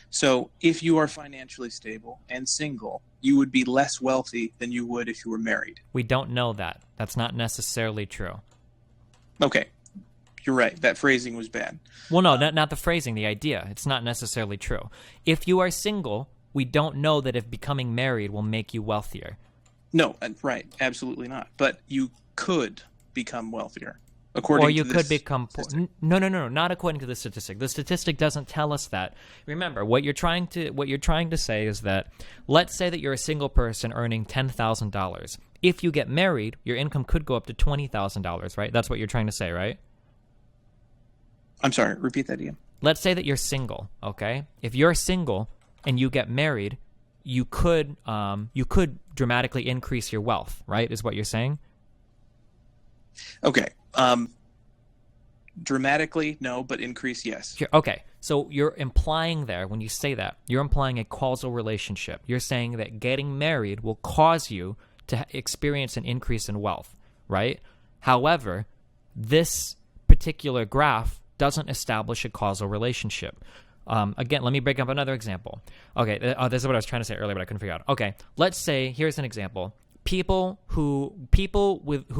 So if you are financially stable and single, you would be less wealthy than you would if you were married. We don't know that. That's not necessarily true. Okay. You're right. That phrasing was bad. Well, no, not the phrasing, the idea. It's not necessarily true. If you are single, we don't know that if becoming married will make you wealthier. No, right. Absolutely not. But you could become wealthier. According or you to could this become statistic. No, not according to the statistic. The statistic doesn't tell us that. Remember, what you're trying to say is that, let's say that you're a single person earning $10,000. If you get married, your income could go up to $20,000, right? That's what you're trying to say, right? I'm sorry, repeat that again. Let's say that you're single, okay? If you're single and you get married, you could dramatically increase your wealth, right? Is what you're saying? Okay. Dramatically, no, but increase, yes. Okay, so you're implying there, when you say that, you're implying a causal relationship. You're saying that getting married will cause you to experience an increase in wealth, right? However, this particular graph doesn't establish a causal relationship. Again, let me break up another example. Okay, this is what I was trying to say earlier, but I couldn't figure out. Okay, let's say, here's an example. people who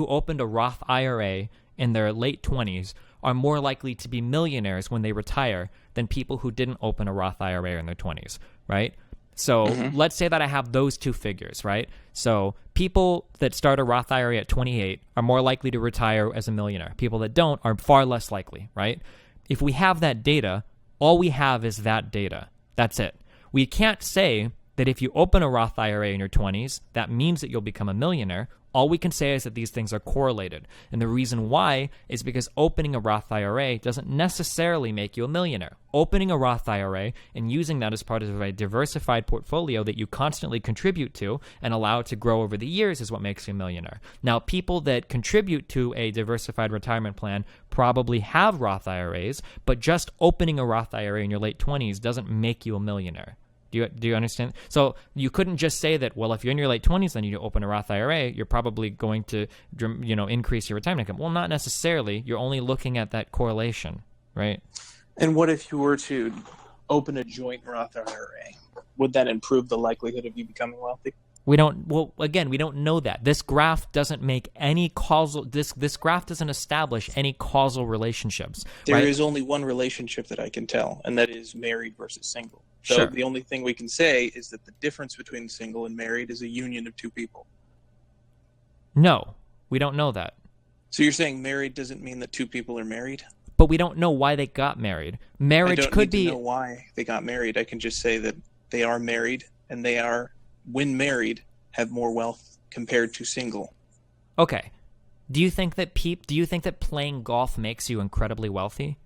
opened a Roth IRA in their late 20s are more likely to be millionaires when they retire than people who didn't open a Roth IRA in their 20s, right? So let's say that I have those two figures, right? So people that start a Roth IRA at 28 are more likely to retire as a millionaire. People that don't are far less likely, right? If we have that data, all we have is that data. That's it. We can't say that if you open a Roth IRA in your 20s, that means that you'll become a millionaire. All we can say is that these things are correlated. And the reason why is because opening a Roth IRA doesn't necessarily make you a millionaire. Opening a Roth IRA and using that as part of a diversified portfolio that you constantly contribute to and allow it to grow over the years is what makes you a millionaire. Now, people that contribute to a diversified retirement plan probably have Roth IRAs, but just opening a Roth IRA in your late 20s doesn't make you a millionaire. Do you understand? So you couldn't just say that, well, if you're in your late 20s and you open a Roth IRA, you're probably going to, increase your retirement income. Well, not necessarily. You're only looking at that correlation, right? And what if you were to open a joint Roth IRA? Would that improve the likelihood of you becoming wealthy? We don't know that. This graph doesn't make any causal, this graph doesn't establish any causal relationships. There right? is only one relationship that I can tell, and that is married versus single. So Sure. The only thing we can say is that the difference between single and married is a union of two people. No, we don't know that. So you're saying married doesn't mean that two people are married? But we don't know why they got married. Marriage I don't could need be to know why they got married. I can just say that they are married, and they are, when married, have more wealth compared to single. Okay. Do you think that playing golf makes you incredibly wealthy?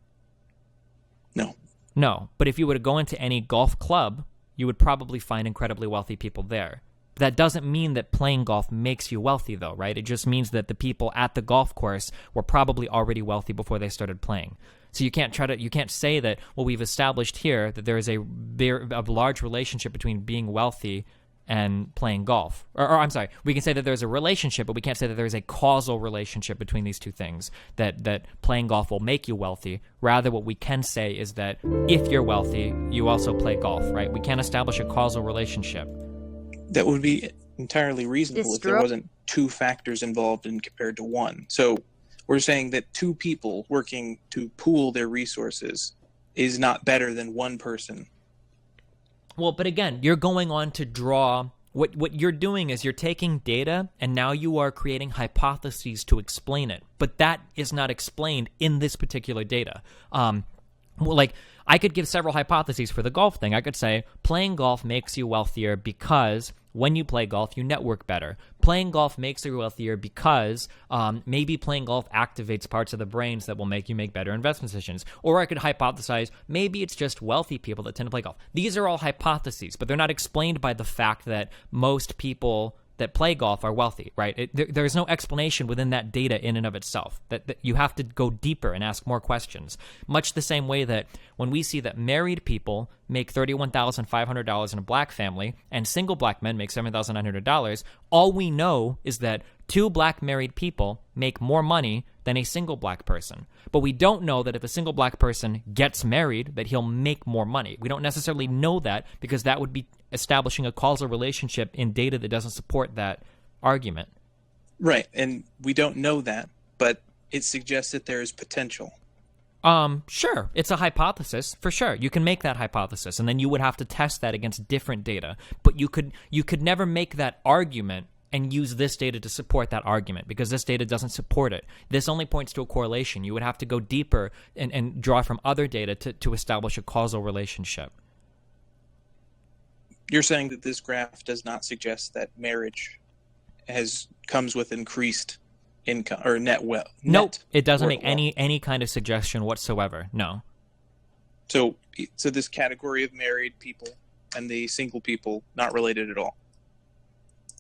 No. No, but if you were to go into any golf club, you would probably find incredibly wealthy people there. That doesn't mean that playing golf makes you wealthy, though, right? It just means that the people at the golf course were probably already wealthy before they started playing. So you can't say that, well, we've established here that there is a large relationship between being wealthy and playing golf. Or I'm sorry, we can say that there's a relationship, but we can't say that there's a causal relationship between these two things, that playing golf will make you wealthy. Rather, what we can say is that if you're wealthy, you also play golf, right? We can't establish a causal relationship. That would be entirely reasonable if there wasn't two factors involved in compared to one. So we're saying that two people working to pool their resources is not better than one person. Well, but again, you're going on to draw what you're doing is you're taking data and now you are creating hypotheses to explain it. But that is not explained in this particular data. Like, I could give several hypotheses for the golf thing. I could say playing golf makes you wealthier because when you play golf, you network better. Playing golf makes you wealthier because maybe playing golf activates parts of the brains that will make you make better investment decisions. Or I could hypothesize maybe it's just wealthy people that tend to play golf. These are all hypotheses, but they're not explained by the fact that most people that play golf are wealthy, right? There's no explanation within that data in and of itself. That you have to go deeper and ask more questions. Much the same way that when we see that married people make $31,500 in a black family and single black men make $7,900, all we know is that two black married people make more money than a single black person. But we don't know that if a single black person gets married, that he'll make more money. We don't necessarily know that because that would be establishing a causal relationship in data that doesn't support that argument. Right, and we don't know that, but it suggests that there is potential. Sure, it's a hypothesis, for sure. You can make that hypothesis, and then you would have to test that against different data. But you could never make that argument and use this data to support that argument because this data doesn't support it. This only points to a correlation. You would have to go deeper and draw from other data to establish a causal relationship. You're saying that this graph does not suggest that marriage comes with increased income or net wealth? Nope, it doesn't make any kind of suggestion whatsoever. No. So this category of married people and the single people not related at all.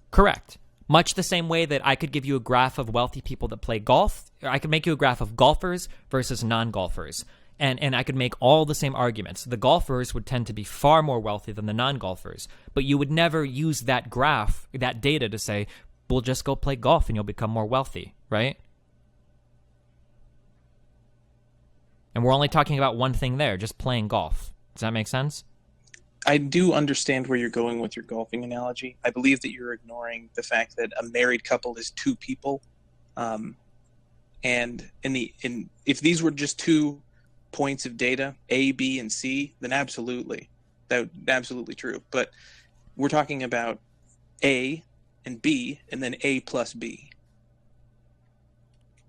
Correct. Much the same way that I could give you a graph of wealthy people that play golf, or I could make you a graph of golfers versus non-golfers. And I could make all the same arguments. The golfers would tend to be far more wealthy than the non-golfers. But you would never use that graph, that data to say, we'll just go play golf and you'll become more wealthy, right? And we're only talking about one thing there, just playing golf. Does that make sense? I do understand where you're going with your golfing analogy. I believe that you're ignoring the fact that a married couple is two people, and if these were just 2 points of data, A, B, and C, then absolutely, absolutely true. But we're talking about A and B, and then A plus B.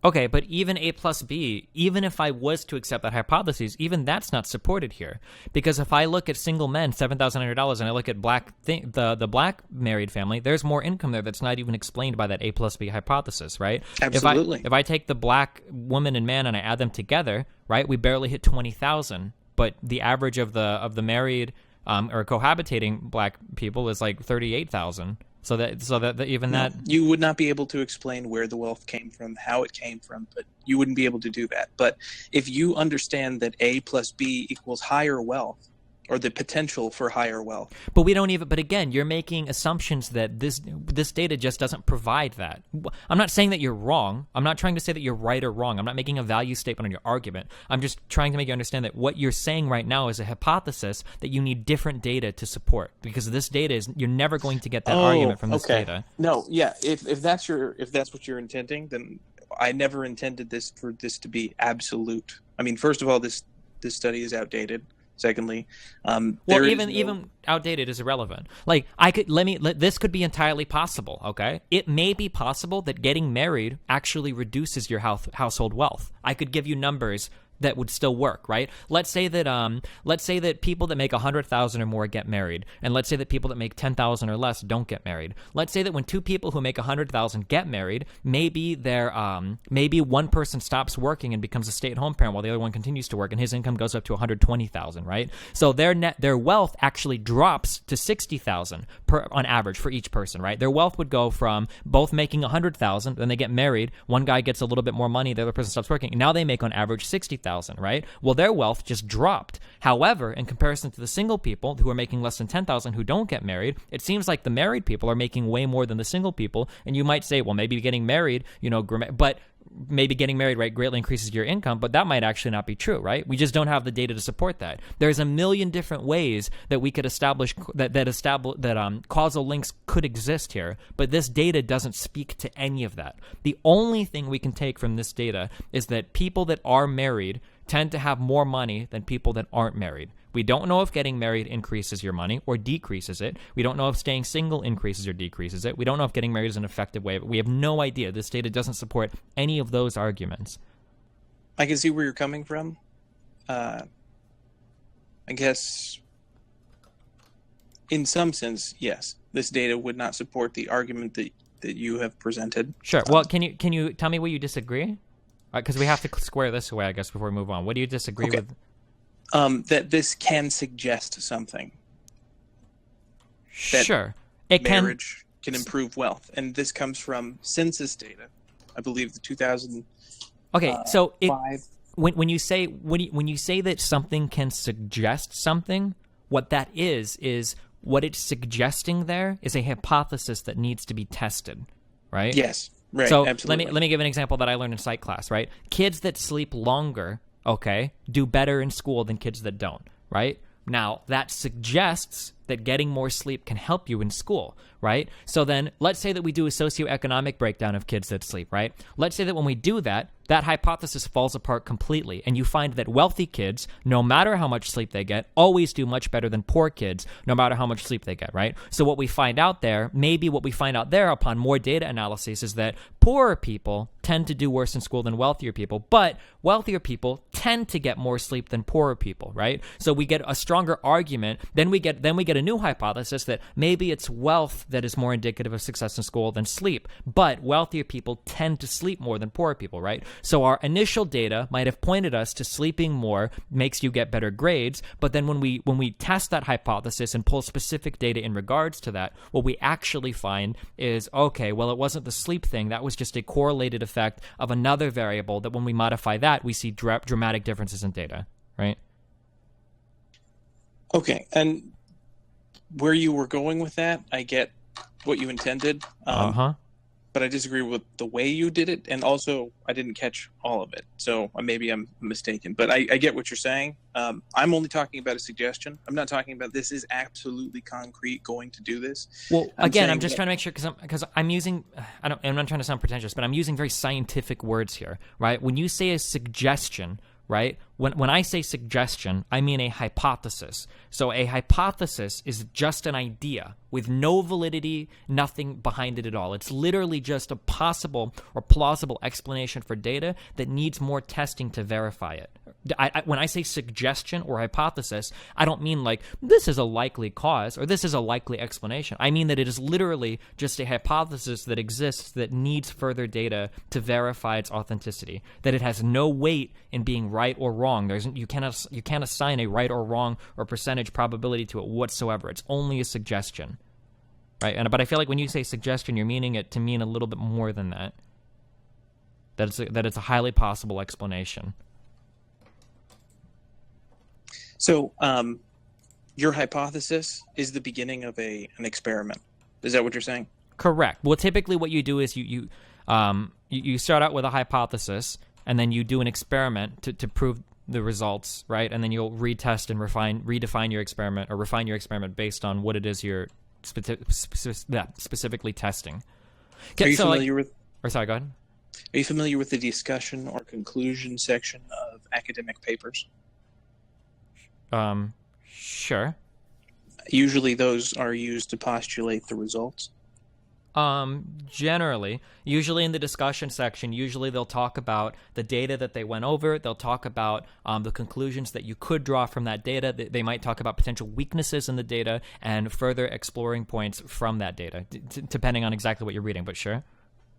Okay, but even A plus B, even if I was to accept that hypothesis, even that's not supported here. Because if I look at single men, $7,900, and I look at the black married family, there's more income there that's not even explained by that A plus B hypothesis, right? Absolutely. If I take the black woman and man and I add them together, right, we barely hit 20,000, but the average of the married or cohabitating black people is like 38,000. So that even that you would not be able to explain where the wealth came from, how it came from, but you wouldn't be able to do that. But if you understand that A plus B equals higher wealth, or the potential for higher wealth. But we don't even. But again, you're making assumptions that this data just doesn't provide that. I'm not saying that you're wrong. I'm not trying to say that you're right or wrong. I'm not making a value statement on your argument. I'm just trying to make you understand that what you're saying right now is a hypothesis that you need different data to support, because this data is, you're never going to get that argument from this data. No, yeah. If that's what you're intending, then I never intended for this to be absolute. I mean, first of all, this study is outdated. Secondly, well, even outdated is irrelevant. Like, this could be entirely possible. Okay, it may be possible that getting married actually reduces your household wealth. I could give you numbers that would still work, right? Let's say that people that make 100,000 or more get married, and let's say that people that make 10,000 or less don't get married. Let's say that when two people who make 100,000 get married, maybe one person stops working and becomes a stay-at-home parent while the other one continues to work, and his income goes up to 120,000, right? So their wealth actually drops to 60,000 on average for each person, right? Their wealth would go from both making 100,000, then they get married, one guy gets a little bit more money, the other person stops working, and now they make on average 60,000. Right? Well, their wealth just dropped. However, in comparison to the single people who are making less than 10,000 who don't get married, it seems like the married people are making way more than the single people. And you might say, well, maybe getting married, but maybe getting married, right, greatly increases your income, but that might actually not be true, right? We just don't have the data to support that. There's a million different ways that we could establish that causal links could exist here, but this data doesn't speak to any of that. The only thing we can take from this data is that people that are married tend to have more money than people that aren't married. We don't know if getting married increases your money or decreases it. We don't know if staying single increases or decreases it. We don't know if getting married is an effective way. But we have no idea. This data doesn't support any of those arguments. I can see where you're coming from. I guess, in some sense, yes, this data would not support the argument that you have presented. Sure. Well, can you tell me where you disagree? Because we have to square this away, I guess, before we move on. What do you disagree with? That this can suggest something. Sure. Marriage can improve wealth. And this comes from census data. I believe the 2000. Okay, so when you say that something can suggest something, what that is what it's suggesting there is a hypothesis that needs to be tested, right? Yes. Right. So absolutely. let me give an example that I learned in psych class, right? Kids that sleep longer, do better in school than kids that don't, right? Now, that suggests that getting more sleep can help you in school, right? So then let's say that we do a socioeconomic breakdown of kids that sleep, right? Let's say that when we do that, that hypothesis falls apart completely, and you find that wealthy kids, no matter how much sleep they get, always do much better than poor kids, no matter how much sleep they get, right? So what we find out there upon more data analysis is that poorer people tend to do worse in school than wealthier people, but wealthier people tend to get more sleep than poorer people, right? So we get a stronger argument, then we get a new hypothesis that maybe it's wealth that is more indicative of success in school than sleep, but wealthier people tend to sleep more than poorer people, right? So our initial data might have pointed us to sleeping more makes you get better grades, but then when we test that hypothesis and pull specific data in regards to that, what we actually find is, okay, well, it wasn't the sleep thing, that was just a correlated effect of another variable that when we modify that, we see dramatic differences in data, right? Okay, and where you were going with that, I get what you intended. but I disagree with the way you did it, and also I didn't catch all of it. So maybe I'm mistaken, but I get what you're saying. I'm only talking about a suggestion. I'm not talking about this is absolutely concrete going to do this. Well, again, I'm just trying to make sure because I'm using I'm not trying to sound pretentious, but I'm using very scientific words here, right? When you say a suggestion, right? When I say suggestion, I mean a hypothesis. So a hypothesis is just an idea with no validity, nothing behind it at all. It's literally just a possible or plausible explanation for data that needs more testing to verify it. When I say suggestion or hypothesis, I don't mean like this is a likely cause or this is a likely explanation. I mean that it is literally just a hypothesis that exists that needs further data to verify its authenticity, that it has no weight in being right or wrong. You can't assign a right or wrong or percentage probability to it whatsoever. It's only a suggestion, right? But I feel like when you say suggestion, you're meaning it to mean a little bit more than that. That it's a highly possible explanation. So, your hypothesis is the beginning of an experiment. Is that what you're saying? Correct. Well, typically what you do is you start out with a hypothesis, and then you do an experiment to prove the results, right? And then you'll retest and redefine your experiment or refine your experiment based on what it is you're specifically testing. Are you familiar with? Or sorry, go ahead. Are you familiar with the discussion or conclusion section of academic papers? Sure. Usually those are used to postulate the results. Generally, usually in the discussion section, usually they'll talk about the data that they went over. They'll talk about the conclusions that you could draw from that data. They might talk about potential weaknesses in the data and further exploring points from that data, depending on exactly what you're reading, but sure.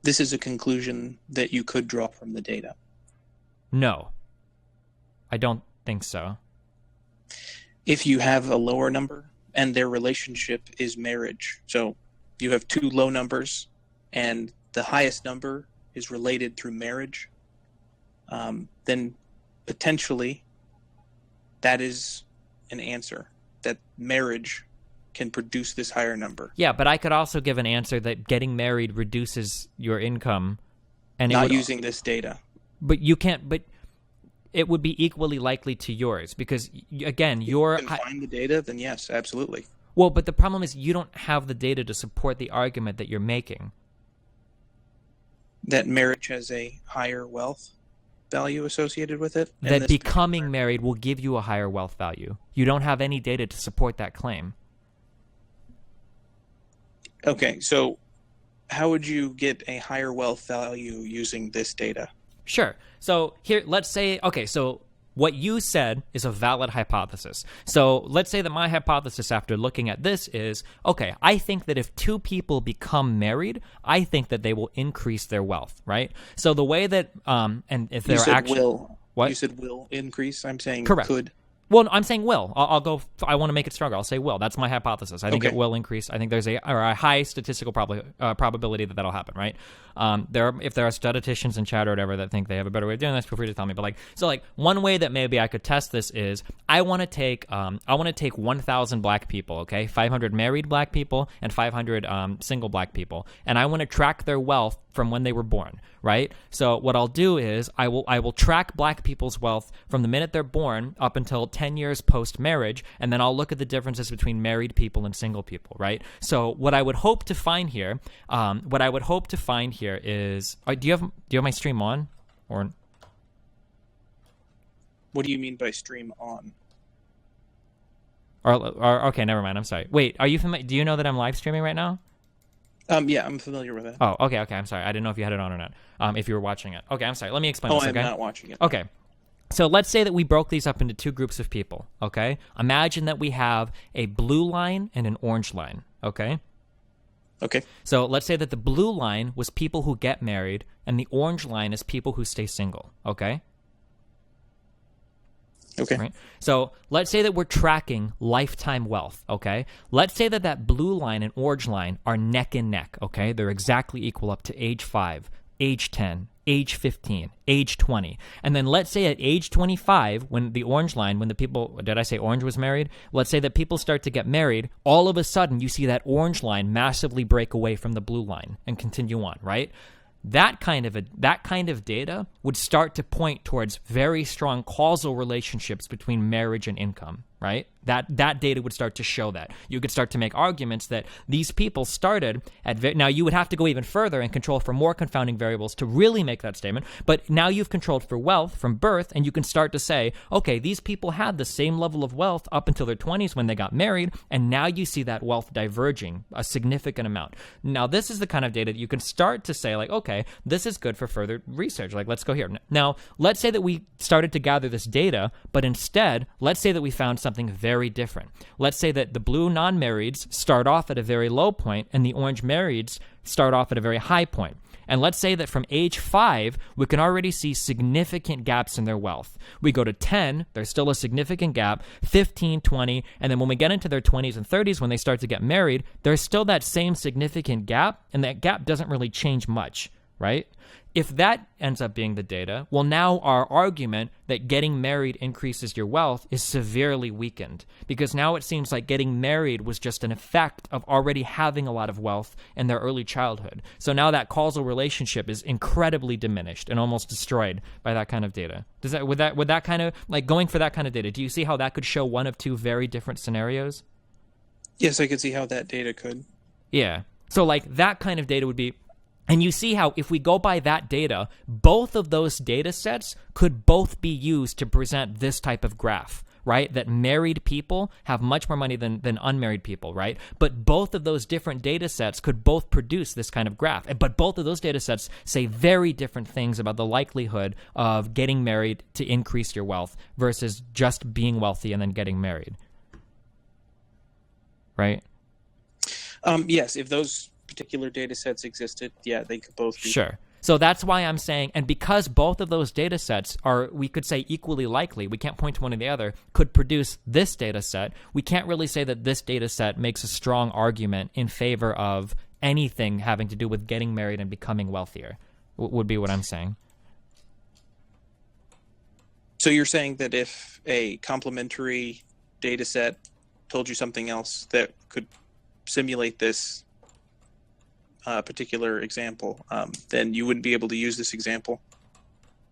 This is a conclusion that you could draw from the data. No, I don't think so. If you have a lower number and their relationship is marriage, so you have two low numbers and the highest number is related through marriage, then potentially that is an answer, that marriage can produce this higher number. Yeah, but I could also give an answer that getting married reduces your income. And not using this data. But you can't, but it would be equally likely to yours because, again, If you can find the data, then yes, absolutely. Well, but the problem is you don't have the data to support the argument that you're making. That marriage has a higher wealth value associated with it? That becoming married will give you a higher wealth value. You don't have any data to support that claim. Okay, so how would you get a higher wealth value using this data? Sure. So here, let's say, okay, so what you said is a valid hypothesis. So let's say that my hypothesis after looking at this is, okay, I think that if two people become married, I think that they will increase their wealth, right? So the way that, and if they're actually... will. What? You said will increase? I'm saying correct. Could. Well, I'm saying will. I'll go. I want to make it stronger. I'll say will. That's my hypothesis. I think it will increase. I think there's a high statistical probability that that'll happen. Right? If there are statisticians in chat or whatever that think they have a better way of doing this, feel free to tell me. But one way that maybe I could test this is I want to take 1,000 black people. Okay, 500 married black people and 500 single black people, and I want to track their wealth from when they were born. Right? So what I'll do is I will track black people's wealth from the minute they're born up until 10 years post-marriage, and then I'll look at the differences between married people and single people, right? So what I would hope to find here, is do you have my stream on? Or what do you mean by stream on? Or okay, never mind. I'm sorry. Wait, are you familiar? Do you know that I'm live streaming right now? Yeah, I'm familiar with it. Oh, okay. I'm sorry. I didn't know if you had it on or not. If you were watching it. Okay, I'm sorry. Let me explain this, okay? I'm not watching it. Okay. So let's say that we broke these up into two groups of people, okay? Imagine that we have a blue line and an orange line, okay? Okay. So let's say that the blue line was people who get married, and the orange line is people who stay single, okay? Okay. Right? So let's say that we're tracking lifetime wealth, okay? Let's say that blue line and orange line are neck and neck, okay? They're exactly equal up to age 5, age 10, age 15, age 20. And then let's say at age 25, when the orange line, when the people, did I say orange was married? Let's say that people start to get married, all of a sudden you see that orange line massively break away from the blue line and continue on, right? That kind of data would start to point towards very strong causal relationships between marriage and income, right? That data would start to show that. You could start to make arguments that these people started at now you would have to go even further and control for more confounding variables to really make that statement, but now you've controlled for wealth from birth, and you can start to say, okay, these people had the same level of wealth up until their 20s when they got married, and now you see that wealth diverging a significant amount. Now this is the kind of data that you can start to say, like, okay, this is good for further research. Like, let's go here. Now, let's say that we started to gather this data, but instead, let's say that we found something very different. Let's say that the blue non-marrieds start off at a very low point and the orange marrieds start off at a very high point. And let's say that from age 5, we can already see significant gaps in their wealth. We go to 10, there's still a significant gap, 15, 20, and then when we get into their 20s and 30s, when they start to get married, there's still that same significant gap, and that gap doesn't really change much, right? If that ends up being the data, well, now our argument that getting married increases your wealth is severely weakened, because now it seems like getting married was just an effect of already having a lot of wealth in their early childhood. So now that causal relationship is incredibly diminished and almost destroyed by that kind of data. Would that kind of, like, going for that kind of data, do you see how that could show one of two very different scenarios? Yes, I could see how that data could. Yeah. So like that kind of data would be. And you see how if we go by that data, both of those data sets could both be used to present this type of graph, right? That married people have much more money than unmarried people, right? But both of those different data sets could both produce this kind of graph. But both of those data sets say very different things about the likelihood of getting married to increase your wealth versus just being wealthy and then getting married, right? Yes, if those particular data sets existed, yeah, they could both be. Sure. So that's why I'm saying, and because both of those data sets are, we could say, equally likely, we can't point to one or the other, could produce this data set, we can't really say that this data set makes a strong argument in favor of anything having to do with getting married and becoming wealthier, would be what I'm saying. So you're saying that if a complementary data set told you something else that could simulate this particular example, then you wouldn't be able to use this example?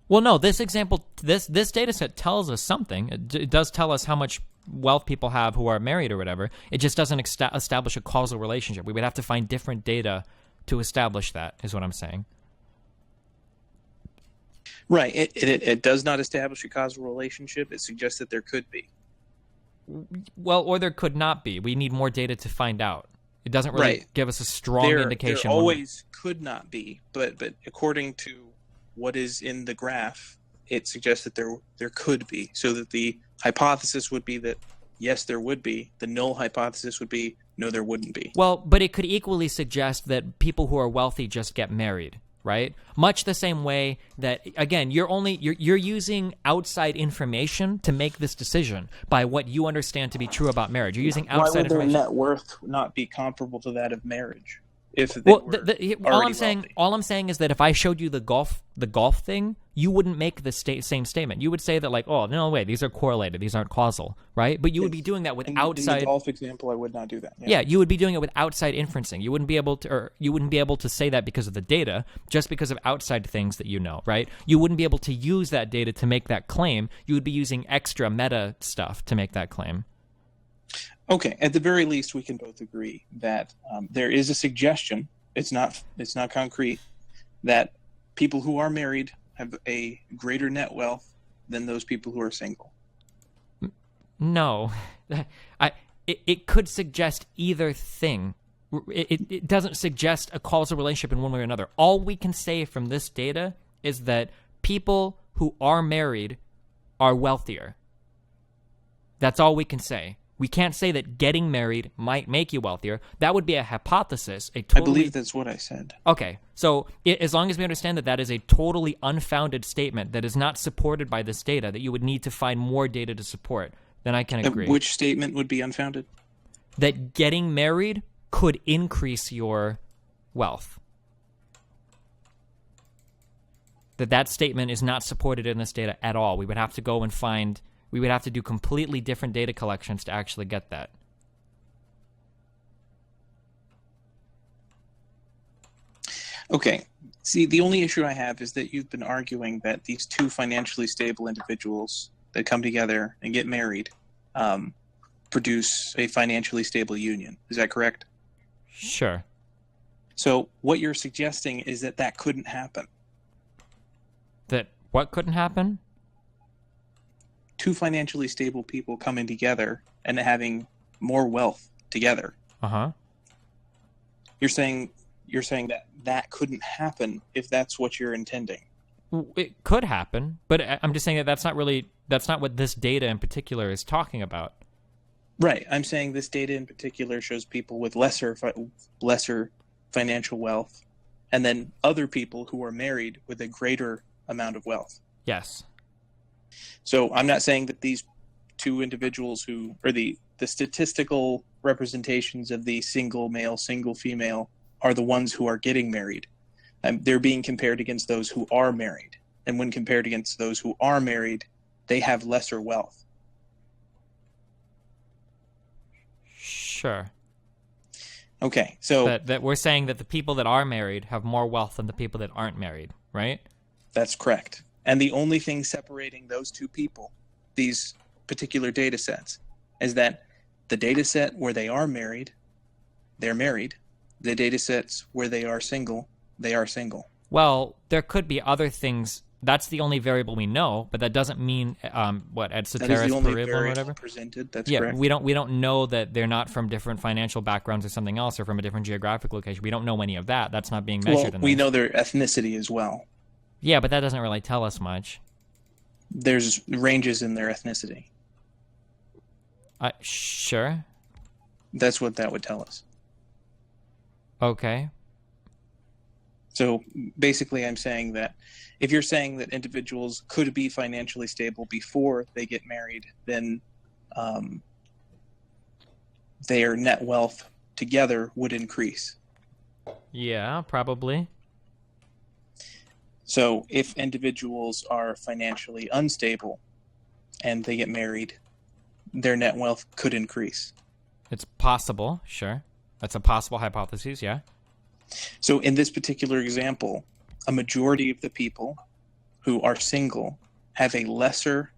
Well, no, this example, this data set tells us something. It does tell us how much wealth people have who are married or whatever. It just doesn't establish a causal relationship. We would have to find different data to establish that, is what I'm saying. Right. It does not establish a causal relationship. It suggests that there could be. Well, or there could not be. We need more data to find out. It doesn't really give us a strong indication. There always could not be, but according to what is in the graph, it suggests that there could be. So that the hypothesis would be that yes, there would be. The null hypothesis would be no, there wouldn't be. Well, but it could equally suggest that people who are wealthy just get married, right? Much the same way that, again, you're using outside information to make this decision by what you understand to be true about marriage. You're using outside information. Why would their net worth not be comparable to that of marriage? If they well, were all I'm saying is that if I showed you the golf thing, you wouldn't make the same statement. You would say that, like, oh, no way, these are correlated, these aren't causal, right? But you would be doing that with outside. In the golf example, I would not do that. Yeah, you would be doing it with outside inferencing. You wouldn't be able to say that because of the data, just because of outside things that you know, right? You wouldn't be able to use that data to make that claim. You would be using extra meta stuff to make that claim. Okay, at the very least, we can both agree that there is a suggestion. It's not concrete that people who are married have a greater net wealth than those people who are single. No, it could suggest either thing. It doesn't suggest a causal relationship in one way or another. All we can say from this data is that people who are married are wealthier. That's all we can say. We can't say that getting married might make you wealthier. That would be a hypothesis. I believe that's what I said. Okay, so as long as we understand that that is a totally unfounded statement that is not supported by this data, that you would need to find more data to support, then I can agree. Which statement would be unfounded? That getting married could increase your wealth. that statement is not supported in this data at all. We would have to go and we would have to do completely different data collections to actually get that. Okay. See, the only issue I have is that you've been arguing that these two financially stable individuals that come together and get married produce a financially stable union. Is that correct? Sure. So what you're suggesting is that that couldn't happen. That what couldn't happen? Two financially stable people coming together and having more wealth together. Uh-huh. You're saying that couldn't happen if that's what you're intending. It could happen, but I'm just saying that that's not what this data in particular is talking about. Right. I'm saying this data in particular shows people with lesser financial wealth, and then other people who are married with a greater amount of wealth. Yes. So I'm not saying that these two individuals who are the statistical representations of the single male, single female are the ones who are getting married. They're being compared against those who are married. And when compared against those who are married, they have lesser wealth. Sure. Okay, so... That we're saying that the people that are married have more wealth than the people that aren't married, right? That's correct. And the only thing separating those two people, these particular data sets, is that the data set where they are married, they're married. The data sets where they are single, they are single. Well, there could be other things. That's the only variable we know, but that doesn't mean what et That is ceteris the only paribus or variable whatever. presented. That's Yeah, correct. we don't know that they're not from different financial backgrounds or something else, or from a different geographic location. We don't know any of that. That's not being measured. Well, in we this. know their ethnicity as well. Yeah, but that doesn't really tell us much. There's ranges in their ethnicity. Sure. That's what that would tell us. Okay. So basically, I'm saying that if you're saying that individuals could be financially stable before they get married, then their net wealth together would increase. Yeah, probably. So if individuals are financially unstable and they get married, their net wealth could increase. It's possible, sure. That's a possible hypothesis, yeah. So in this particular example, a majority of the people who are single have a lesser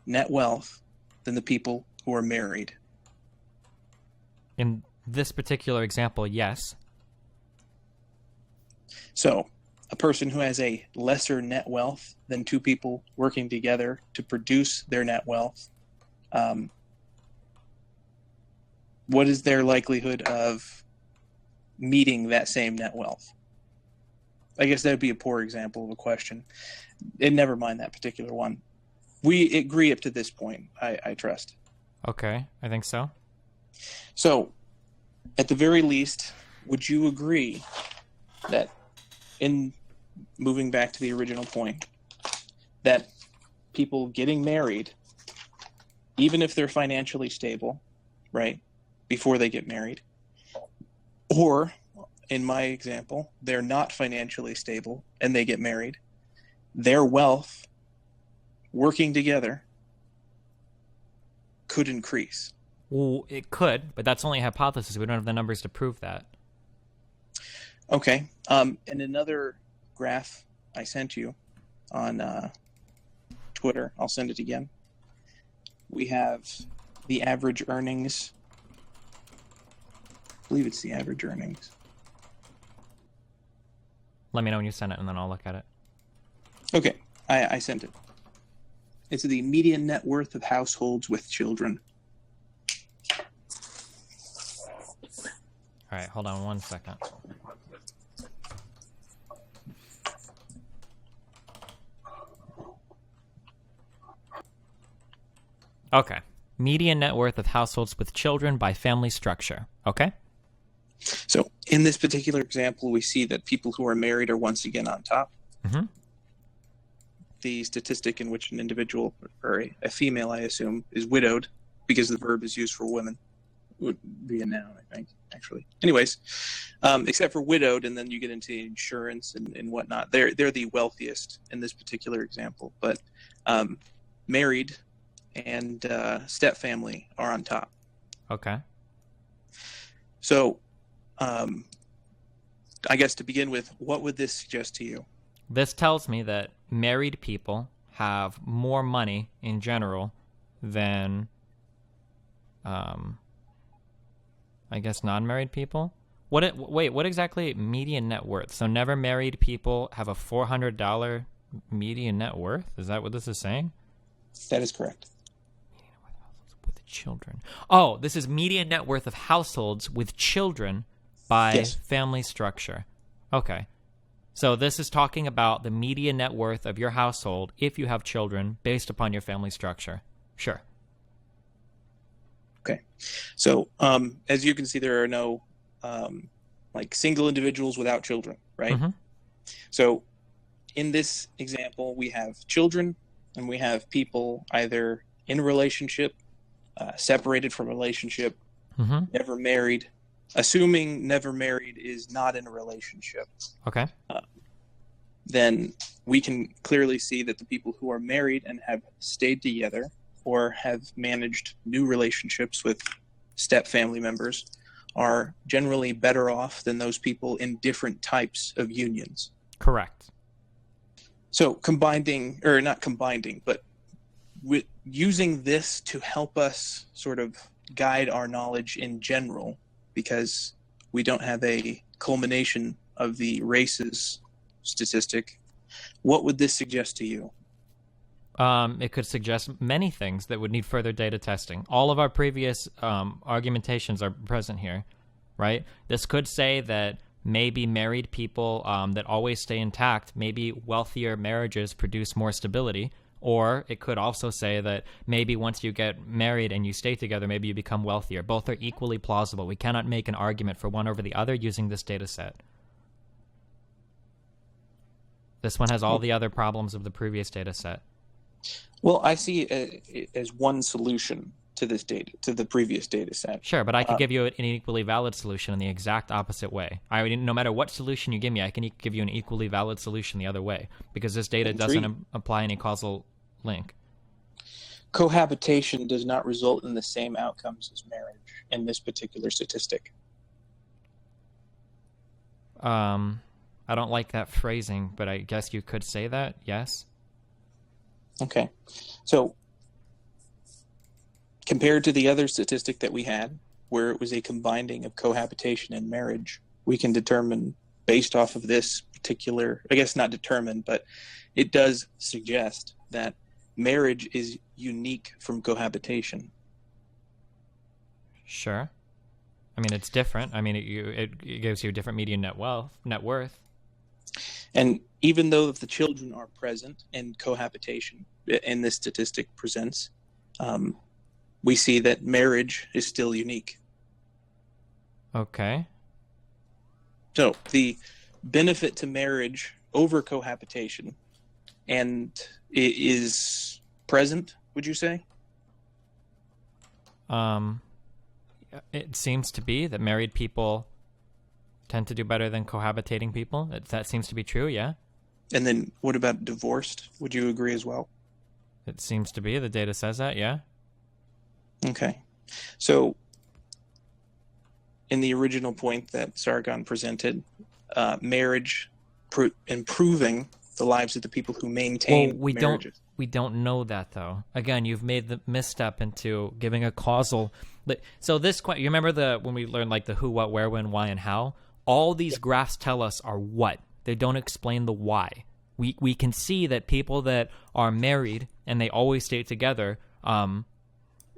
net wealth than the people who are married. In this particular example, yes. So a person who has a lesser net wealth than two people working together to produce their net wealth, what is their likelihood of meeting that same net wealth? I guess that would be a poor example of a question. And never mind that particular one. We agree up to this point, I trust. Okay, I think so. So, at the very least, would you agree that, in moving back to the original point, that people getting married, even if they're financially stable, right, before they get married, or, in my example, they're not financially stable and they get married, their wealth, working together, could increase? Well, it could, but that's only a hypothesis. We don't have the numbers to prove that. Okay. In another graph I sent you on Twitter, I'll send it again. We have the average earnings. I believe it's the average earnings. Let me know when you send it, and then I'll look at it. Okay, I sent it. It's the median net worth of households with children. All right, hold on 1 second. Okay. Median net worth of households with children by family structure. Okay? So in this particular example, we see that people who are married are once again on top. Mm-hmm. The statistic in which an individual, or a female, I assume, is widowed, because the verb is used for women, would be a noun, I think, actually. Anyways, except for widowed, and then you get into insurance and whatnot. They're the wealthiest in this particular example, but married and step family are on top. Okay. So, I guess to begin with, what would this suggest to you? This tells me that married people have more money in general than, I guess, non-married people. What exactly median net worth? So never married people have a $400 median net worth? Is that what this is saying? That is correct. With children. Oh, this is median net worth of households with children by Yes. family structure. Okay. So this is talking about the median net worth of your household if you have children based upon your family structure. Sure. Okay. So, as you can see, there are no like single individuals without children, right? Mhm. So, in this example, we have children and we have people either in a relationship, separated from a relationship, Mhm. never married. Assuming never married is not in a relationship, Okay. then we can clearly see that the people who are married and have stayed together or have managed new relationships with step family members are generally better off than those people in different types of unions. Correct. So not combining, but using this to help us sort of guide our knowledge in general, because we don't have a culmination of the races statistic, what would this suggest to you? It could suggest many things that would need further data testing. All of our previous argumentations are present here, right? This could say that maybe married people that always stay intact, maybe wealthier marriages produce more stability. Or it could also say that maybe once you get married and you stay together, maybe you become wealthier. Both are equally plausible. We cannot make an argument for one over the other using this data set. This one has all the other problems of the previous data set. Well, I see it as one solution to this data, to the previous data set. Sure, but I could give you an equally valid solution in the exact opposite way. No matter what solution you give me, I can give you an equally valid solution the other way, because this data doesn't apply any causal link. Cohabitation does not result in the same outcomes as marriage in this particular statistic. I don't like that phrasing, but I guess you could say that, yes? Okay. So, compared to the other statistic that we had, where it was a combining of cohabitation and marriage, we can determine based off of this particular, I guess not determine, but it does suggest that marriage is unique from cohabitation. Sure. I mean, it's different. I mean, it gives you a different median net worth. And even though if the children are present in cohabitation, and this statistic presents, we see that marriage is still unique. Okay. So the benefit to marriage over cohabitation and it is present, would you say? It seems to be that married people tend to do better than cohabitating people. That seems to be true, yeah? And then what about divorced? Would you agree as well? It seems to be. The data says that, yeah? Okay. So in the original point that Sargon presented, marriage improving the lives of the people who maintain marriages. We don't know that, though. Again, you've made the misstep into giving a causal. So this, you remember when we learned like the who, what, where, when, why, and how? All these graphs tell us are what. They don't explain the why. We can see that people that are married and they always stay together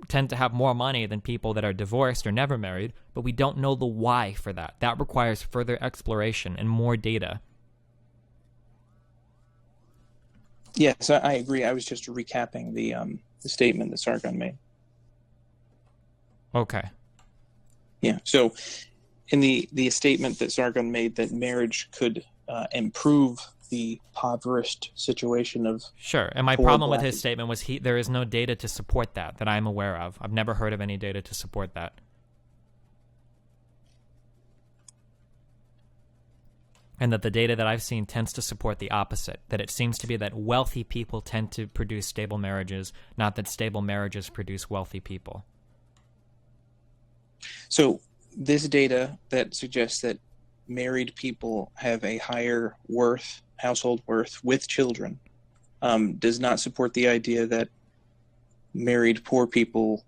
tend to have more money than people that are divorced or never married, but we don't know the why for that. That requires further exploration and more data. Yes, I agree. I was just recapping the statement that Sargon made. Okay. Yeah. So, in the statement that Sargon made that marriage could improve the impoverished situation of sure. And my problem with his statement was there is no data to support that I'm aware of. I've never heard of any data to support that. and that the data that I've seen tends to support the opposite, that it seems to be that wealthy people tend to produce stable marriages, not that stable marriages produce wealthy people. So this data that suggests that married people have a higher worth, household worth with children, does not support the idea that married poor people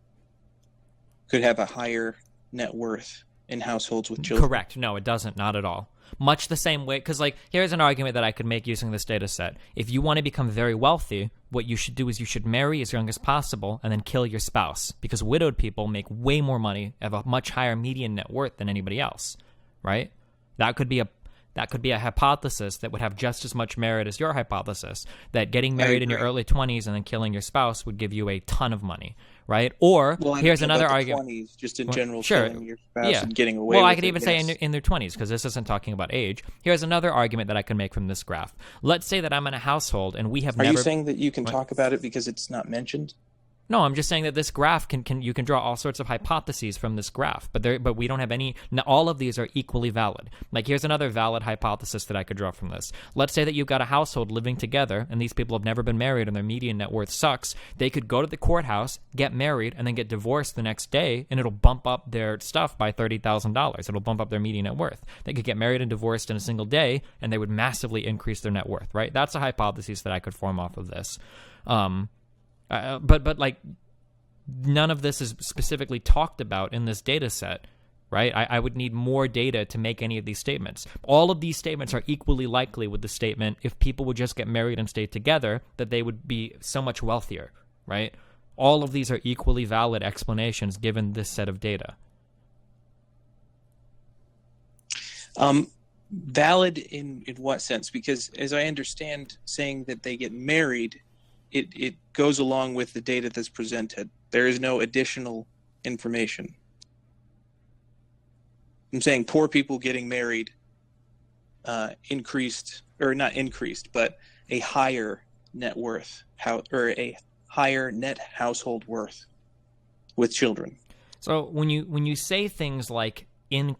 could have a higher net worth in households with children. Correct. No, it doesn't. Not at all. Much the same way, because like here's an argument that I could make using this data set. If you want to become very wealthy, what you should do is you should marry as young as possible and then kill your spouse, because widowed people make way more money, have a much higher median net worth than anybody else, right? That could be a hypothesis that would have just as much merit as your hypothesis, that getting married in your early 20s and then killing your spouse would give you a ton of money, right? Or here's another argument. 20s, just in general, sure, killing your spouse and getting away well, with I could it, even say in their 20s, because this isn't talking about age. Here's another argument that I can make from this graph. Let's say that I'm in a household and we have Are never... you saying that you can talk about it because it's not mentioned? No, I'm just saying that this graph you can draw all sorts of hypotheses from this graph, but we don't have any. All of these are equally valid. Like here's another valid hypothesis that I could draw from this. Let's say that you've got a household living together, and these people have never been married, and their median net worth sucks. They could go to the courthouse, get married, and then get divorced the next day, and it'll bump up their stuff by $30,000. It'll bump up their median net worth. They could get married and divorced in a single day, and they would massively increase their net worth. Right? That's a hypothesis that I could form off of this. But like none of this is specifically talked about in this data set, right? I would need more data to make any of these statements. All of these statements are equally likely with the statement, if people would just get married and stay together, that they would be so much wealthier, right? All of these are equally valid explanations given this set of data. Valid in what sense? Because as I understand, saying that they get married, it goes along with the data that's presented. There is no additional information. I'm saying poor people getting married increased, or not increased, but a higher net worth, or a higher net household worth with children. So when you say things like it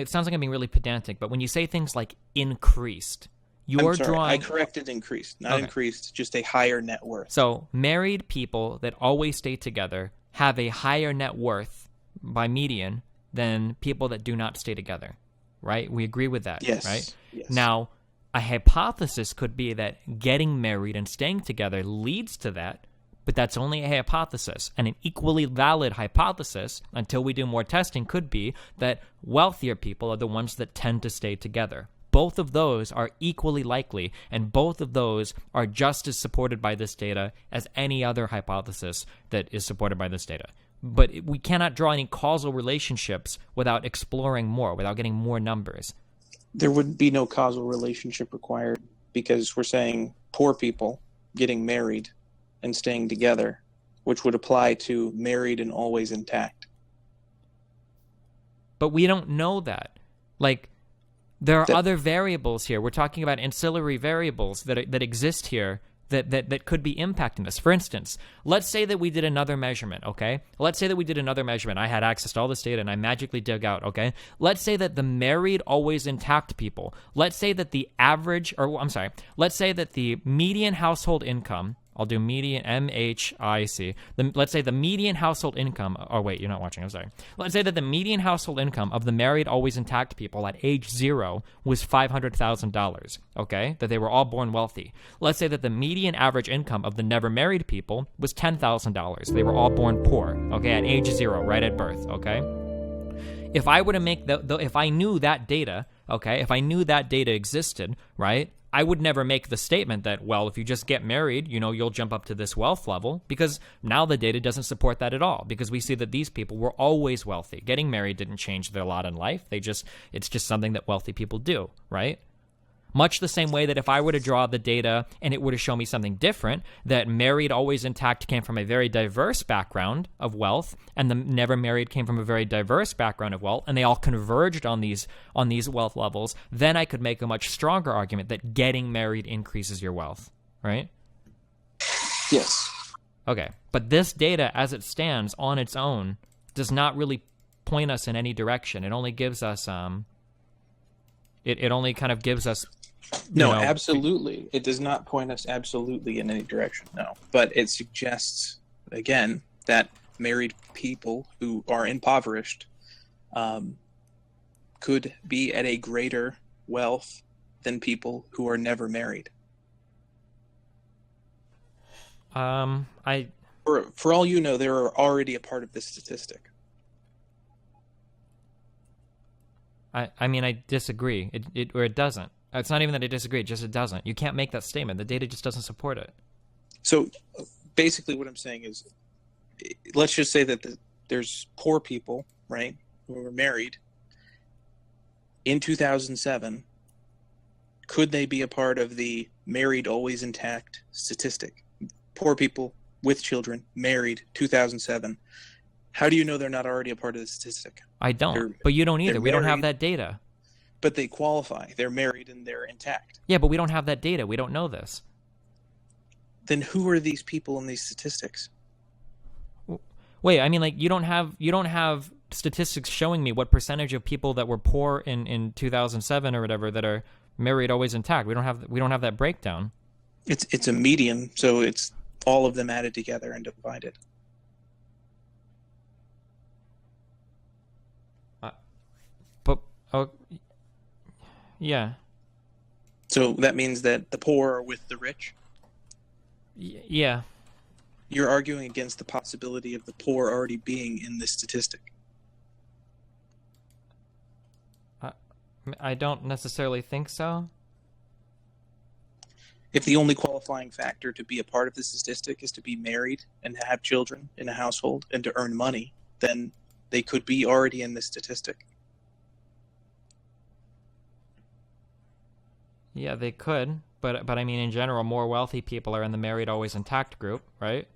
sounds like I'm being really pedantic, but when you say things like increased, you're drawing... I corrected increased, not increased, just a higher net worth. So married people that always stay together have a higher net worth by median than people that do not stay together, right? We agree with that, yes, right? Yes. Now, a hypothesis could be that getting married and staying together leads to that, but that's only a hypothesis. And an equally valid hypothesis, until we do more testing, could be that wealthier people are the ones that tend to stay together. Both of those are equally likely, and both of those are just as supported by this data as any other hypothesis that is supported by this data. But we cannot draw any causal relationships without exploring more, without getting more numbers. There would be no causal relationship required, because we're saying poor people getting married and staying together, which would apply to married and always intact. But we don't know that. Like, there are other variables here. We're talking about ancillary variables that exist here that could be impacting this. For instance, let's say that we did another measurement, okay? Let's say that we did another measurement. I had access to all this data and I magically dug out, okay? Let's say that the married, always intact people, let's say that the let's say that the median household income, I'll do median, MHIC. Let's say the median household income, oh wait, you're not watching, I'm sorry. Let's say that the median household income of the married, always intact people at age 0 was $500,000, okay? That they were all born wealthy. Let's say that the median average income of the never married people was $10,000. They were all born poor, okay, at age 0, right at birth, okay? If I were to make if I knew that data, okay, if I knew that data existed, right, I would never make the statement that, well, if you just get married, you'll jump up to this wealth level, because now the data doesn't support that at all, because we see that these people were always wealthy. Getting married didn't change their lot in life. It's just something that wealthy people do, right? Much the same way that if I were to draw the data and it were to show me something different, that married, always intact came from a very diverse background of wealth, and the never married came from a very diverse background of wealth, and they all converged on these wealth levels, then I could make a much stronger argument that getting married increases your wealth, right? Yes. Okay, but this data as it stands on its own does not really point us in any direction. It only gives us It only kind of gives us. No, absolutely. It does not point us absolutely in any direction, no. But it suggests, again, that married people who are impoverished could be at a greater wealth than people who are never married. For all you know, they are already a part of this statistic. I mean, I disagree. It doesn't. It's not even that I disagree. It doesn't. You can't make that statement. The data just doesn't support it. So basically what I'm saying is, let's just say that there's poor people, right, who were married in 2007. Could they be a part of the married, always intact statistic? Poor people with children, married, 2007. How do you know they're not already a part of the statistic? I don't. But you don't either. We don't have that data. But they qualify. They're married and they're intact. Yeah, but we don't have that data. We don't know this. Then who are these people in these statistics? Wait, I mean, like, you don't have statistics showing me what percentage of people that were poor in 2007 or whatever that are married, always intact. We don't have that breakdown. It's a median, so it's all of them added together and divided. Oh, yeah. So that means that the poor are with the rich? Yeah. You're arguing against the possibility of the poor already being in this statistic. I don't necessarily think so. If the only qualifying factor to be a part of the statistic is to be married and to have children in a household and to earn money, then they could be already in this statistic. Yeah, they could, but I mean, in general, more wealthy people are in the married, always intact group, right?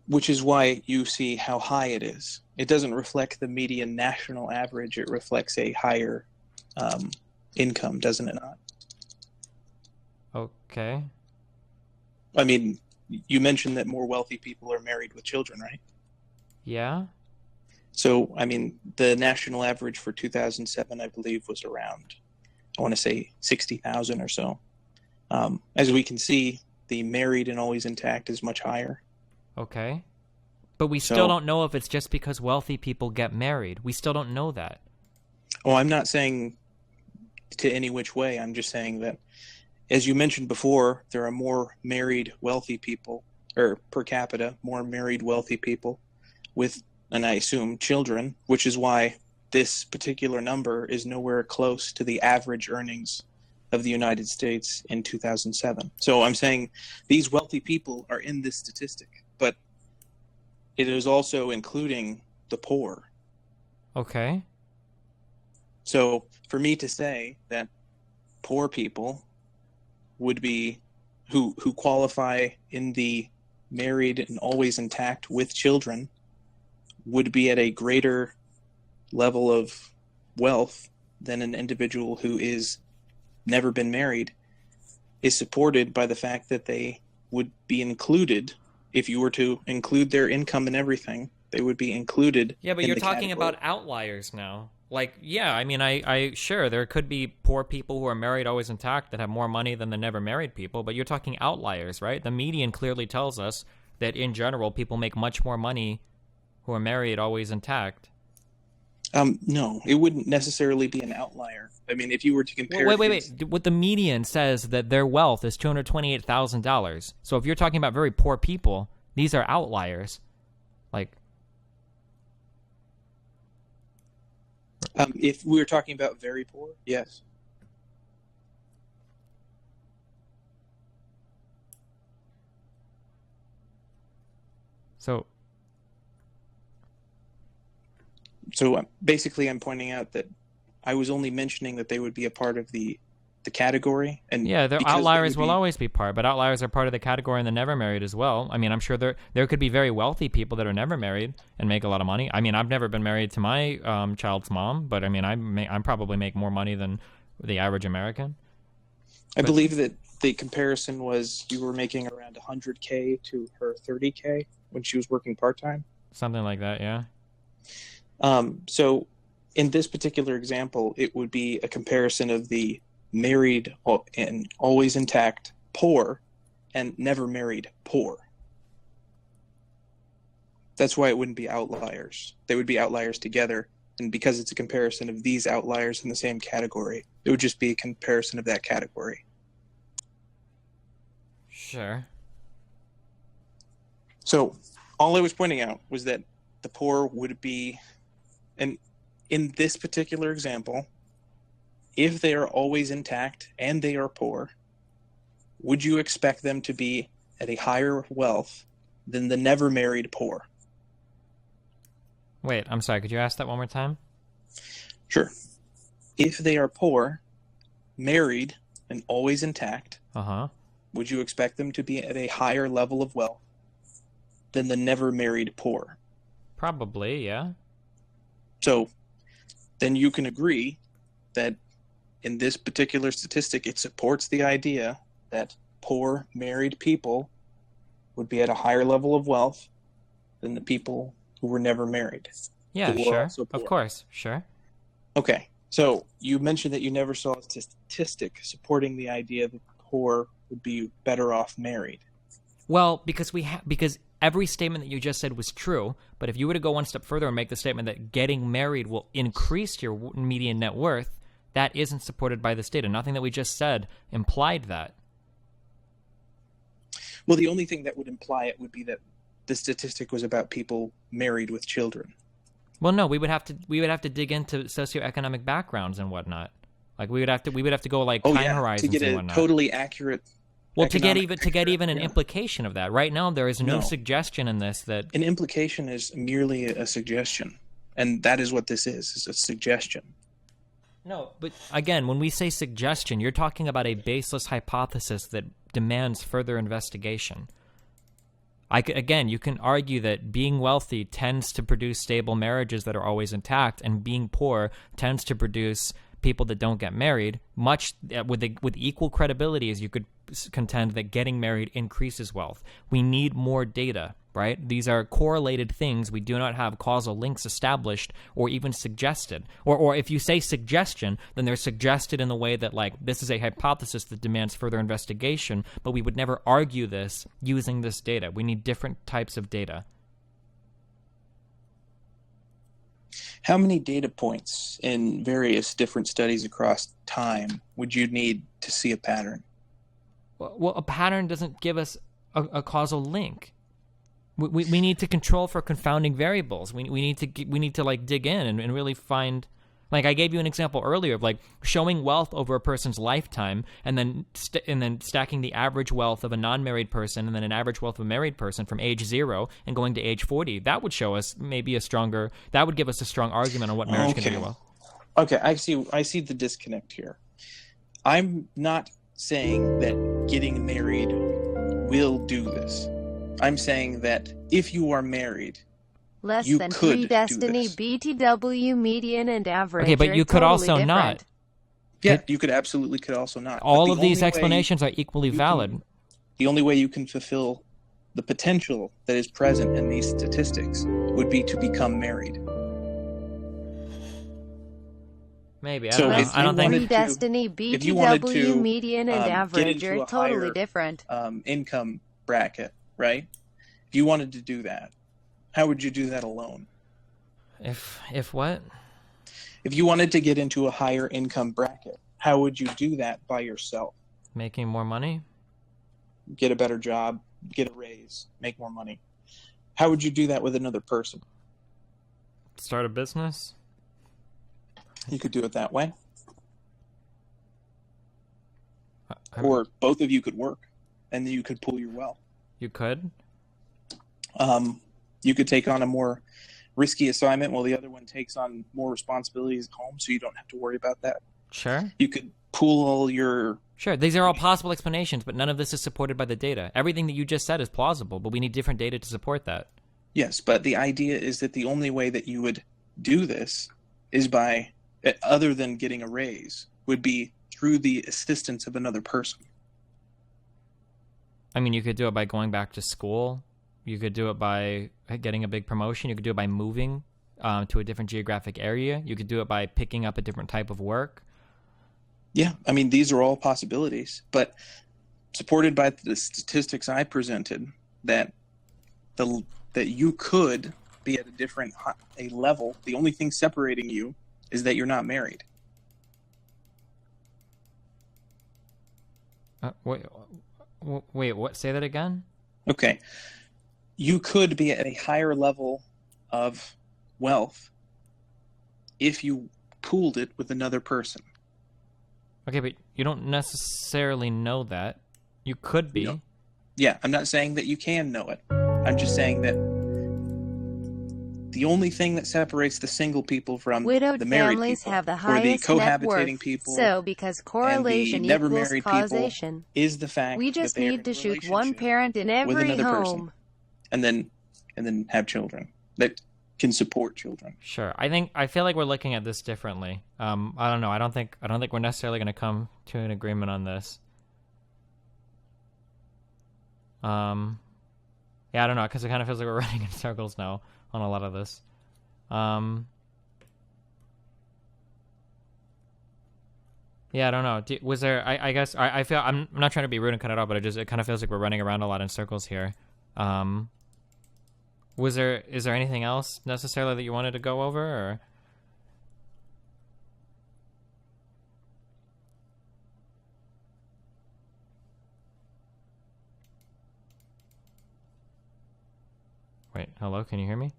Which is why you see how high it is. It doesn't reflect the median national average. It reflects a higher income, doesn't it not? Okay. I mean, you mentioned that more wealthy people are married with children, right? Yeah. So, I mean, the national average for 2007, I believe, was around, I want to say, 60,000 or so. As we can see, the married and always intact is much higher. Okay. But we still don't know if it's just because wealthy people get married. We still don't know that. Oh, I'm not saying to any which way. I'm just saying that, as you mentioned before, there are more married wealthy people, or per capita, more married wealthy people with, and I assume, children, which is why this particular number is nowhere close to the average earnings of the United States in 2007. So I'm saying these wealthy people are in this statistic, but it is also including the poor. Okay. So for me to say that poor people would be who qualify in the married and always intact with children would be at a greater level of wealth than an individual who is never been married is supported by the fact that they would be included. If you were to include their income and everything, they would be included. Yeah, but in you're the talking category. about outliers now. Like, yeah, I mean, I sure, there could be poor people who are married, always intact, that have more money than the never married people, but you're talking outliers, right? The median clearly tells us that, in general, people make much more money who are married, always intact. No, it wouldn't necessarily be an outlier. I mean, if you were to compare... Wait. What the median says that their wealth is $228,000. So if you're talking about very poor people, these are outliers. Like... if we were talking about very poor, yes. So basically, I'm pointing out that I was only mentioning that they would be a part of the category, and yeah, their outliers will always be part, but outliers are part of the category and the never married as well. I mean, I'm sure there could be very wealthy people that are never married and make a lot of money. I mean, I've never been married to my child's mom, but I mean, I probably make more money than the average American. I believe that the comparison was you were making around $100K to her $30K when she was working part-time. Something like that, yeah. So in this particular example, it would be a comparison of the married and always intact poor and never married poor. That's why it wouldn't be outliers. They would be outliers together. And because it's a comparison of these outliers in the same category, it would just be a comparison of that category. Sure. So all I was pointing out was that the poor would be, and in this particular example, if they are always intact and they are poor, would you expect them to be at a higher wealth than the never married poor? Wait, I'm sorry. Could you ask that one more time? Sure. If they are poor, married, and always intact, would you expect them to be at a higher level of wealth than the never married poor? Probably, yeah. So then you can agree that in this particular statistic, it supports the idea that poor married people would be at a higher level of wealth than the people who were never married. Yeah, sure. Of course, sure. Okay. So you mentioned that you never saw a statistic supporting the idea that the poor would be better off married. Well, because because every statement that you just said was true, but if you were to go one step further and make the statement that getting married will increase your median net worth, that isn't supported by this data. Nothing that we just said implied that. Well, the only thing that would imply it would be that the statistic was about people married with children. Well, no, we would have to dig into socioeconomic backgrounds and whatnot. Like we would have to go like time horizons to get and a whatnot. Totally accurate. Well, to get even an implication of that. Right now, there is no suggestion in this that an implication is merely a suggestion, and that is what this is a suggestion. No, but again, when we say suggestion, you're talking about a baseless hypothesis that demands further investigation. Again, you can argue that being wealthy tends to produce stable marriages that are always intact, and being poor tends to produce people that don't get married, much with equal credibility as you could contend that getting married increases wealth. We need more data, right? These are correlated things. We do not have causal links established or even suggested. Or if you say suggestion, then they're suggested in the way that, like, this is a hypothesis that demands further investigation, but we would never argue this using this data. We need different types of data. How many data points in various different studies across time would you need to see a pattern? Well, a pattern doesn't give us a causal link. We need to control for confounding variables. We need to like dig in and really find. Like I gave you an example earlier of like showing wealth over a person's lifetime, and then stacking the average wealth of a non-married person and then an average wealth of a married person from age 0 and going to age 40. That would show us that would give us a strong argument on what marriage can do well. Okay, I see the disconnect here. I'm not saying that getting married will do this. I'm saying that if you are married, less you than could 3 destiny do this. BTW median and average. Okay, but you could totally also different. not. Yeah, you could also not. All of these explanations are equally valid. The only way you can fulfill the potential that is present in these statistics would be to become married. Maybe. So I don't think. Destiny BTW median and average are totally different. Income bracket, right? If you wanted to do that, how would you do that alone? If what? If you wanted to get into a higher income bracket, how would you do that by yourself? Making more money? Get a better job, get a raise, make more money. How would you do that with another person? Start a business? You could do it that way. Or both of you could work, and then you could pool your wealth. You could? You could take on a more risky assignment while the other one takes on more responsibilities at home, so you don't have to worry about that. Sure. You could pool all your... Sure, these are all possible explanations, but none of this is supported by the data. Everything that you just said is plausible, but we need different data to support that. Yes, but the idea is that the only way that you would do this is by, other than getting a raise, would be through the assistance of another person. I mean, you could do it by going back to school. You could do it by getting a big promotion. You could do it by moving to a different geographic area. You could do it by picking up a different type of work. Yeah, I mean, these are all possibilities, but supported by the statistics I presented, that you could be at a level. The only thing separating you is that you're not married. Wait, what? Say that again? Okay. You could be at a higher level of wealth if you pooled it with another person. Okay, but you don't necessarily know that. You could be. No. Yeah, I'm not saying that you can know it. I'm just saying that the only thing that separates the single people from widowed the married families people, have the or the highest net cohabitating worth. people, So, because correlation and the never equals married causation, people, is the fact we just that they are need in to a shoot one relationship parent in with every another home. person, and then have children that can support children. Sure. I feel like we're looking at this differently. I don't know. I don't think we're necessarily going to come to an agreement on this. Yeah, I don't know, because it kind of feels like we're running in circles now on a lot of this. Yeah, I don't know. Was there? I guess I feel I'm not trying to be rude and cut it off, but it kind of feels like we're running around a lot in circles here. Is there anything else necessarily that you wanted to go over, or? Wait, hello, can you hear me?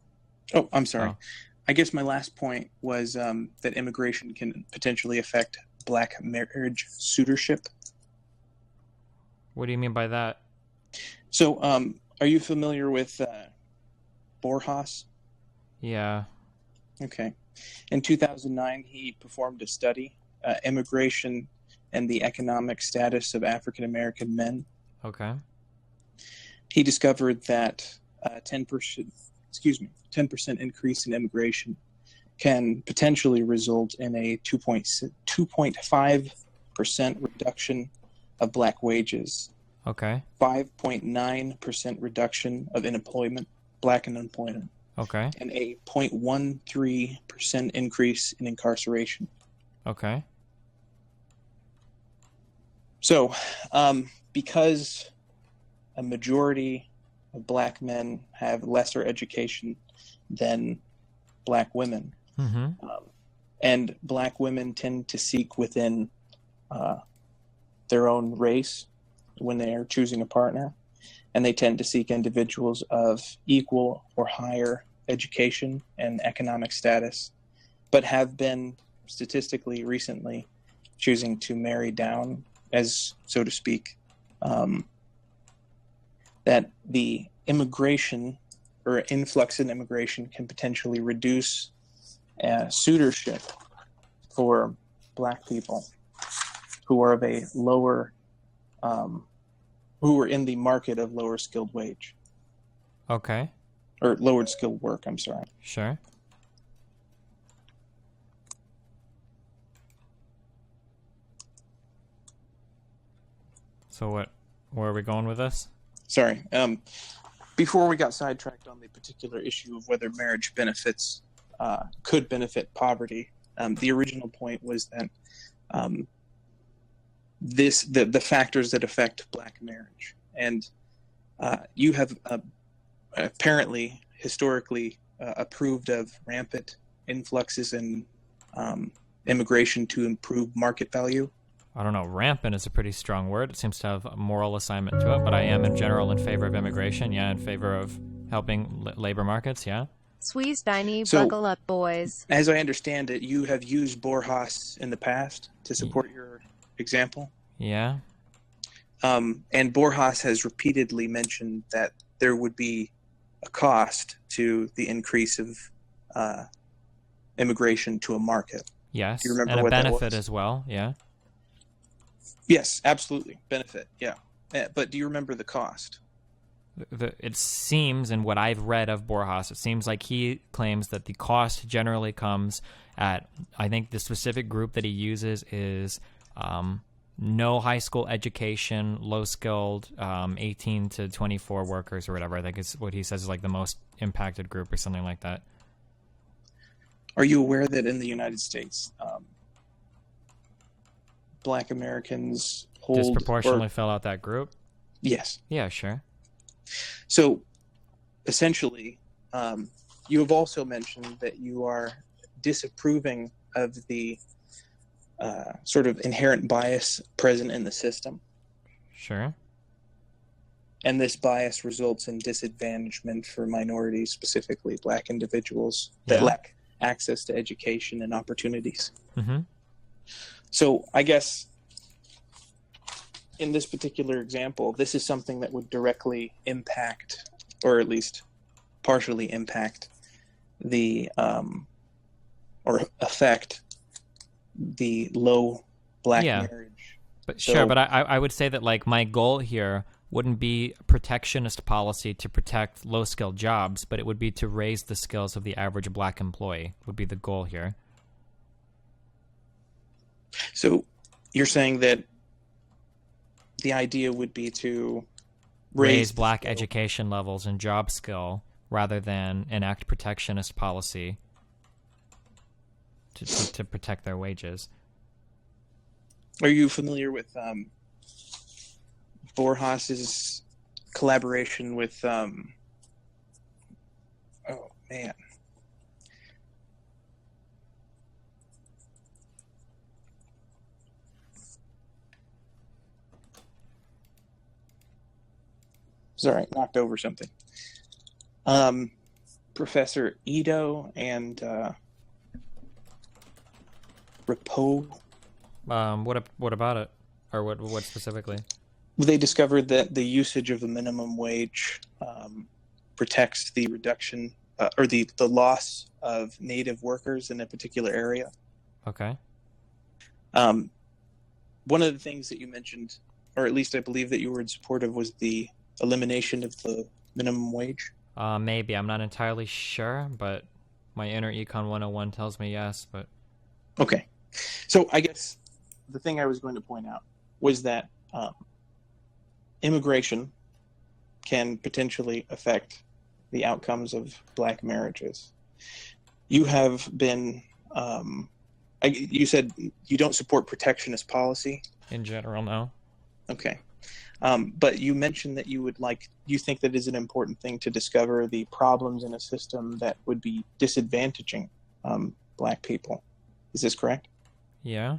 Oh, I'm sorry. Oh. I guess my last point was that immigration can potentially affect black marriage suitorship. What do you mean by that? So, are you familiar with Borjas? Yeah. Okay. In 2009, he performed a study, Immigration and the Economic Status of African American Men. Okay. He discovered that 10% increase in immigration can potentially result in a 2.5% reduction of black wages. Okay. 5.9% reduction of black unemployment. Okay. And a 0.13% increase in incarceration. Okay. So, because a majority of black men have lesser education than black women, and black women tend to seek within their own race when they are choosing a partner, and they tend to seek individuals of equal or higher education and economic status, but have been statistically recently choosing to marry down, as so to speak, that the immigration or influx in immigration can potentially reduce suitorship for black people who are of a lower, who are in the market of lower skilled wage. Okay. Or lowered skilled work, I'm sorry. Sure. So where are we going with this? Sorry. Before we got sidetracked on the particular issue of whether marriage benefits could benefit poverty, the original point was that the factors that affect black marriage, and you have apparently historically approved of rampant influxes in immigration to improve market value. I don't know. Rampant is a pretty strong word. It seems to have a moral assignment to it, but I am in general in favor of immigration. Yeah, in favor of helping labor markets. Yeah. Squeeze Tiny, buckle up, boys. As I understand it, you have used Borjas in the past to support your example. Yeah. And Borjas has repeatedly mentioned that there would be a cost to the increase of immigration to a market. Yes. Do you remember and a what benefit that was? as well. Yeah. Yes, absolutely. Benefit, yeah. But do you remember the cost? It seems, in what I've read of Borjas, it seems like he claims that the cost generally comes at, I think the specific group that he uses is no high school education, low-skilled, 18 to 24 workers or whatever. I think it's what he says is like the most impacted group or something like that. Are you aware that in the United States, Black Americans hold disproportionately fill out that group? Yes. Yeah, sure. So, essentially, you have also mentioned that you are disapproving of the sort of inherent bias present in the system. Sure. And this bias results in disadvantagement for minorities, specifically Black individuals that lack access to education and opportunities. Mm-hmm. So I guess in this particular example, this is something that would directly impact, or at least partially impact, the or affect the low Black marriage. But sure, but I would say that like my goal here wouldn't be a protectionist policy to protect low-skilled jobs, but it would be to raise the skills of the average Black employee would be the goal here. So you're saying that the idea would be to raise Black education levels and job skill rather than enact protectionist policy to protect their wages. Are you familiar with Borjas's collaboration with oh man, sorry, knocked over something. Professor Ito and Rapo. What about it, or what specifically? They discovered that the usage of the minimum wage protects the reduction or the loss of native workers in a particular area. Okay. One of the things that you mentioned, or at least I believe that you were in support of, was the elimination of the minimum wage. Maybe. I'm not entirely sure, but my inner Econ 101 tells me yes, but... Okay. So I guess the thing I was going to point out was that immigration can potentially affect the outcomes of Black marriages. You have been, you said you don't support protectionist policy? In general, no. Okay. But you mentioned that you think that is an important thing to discover the problems in a system that would be disadvantaging Black people. Is this correct? Yeah.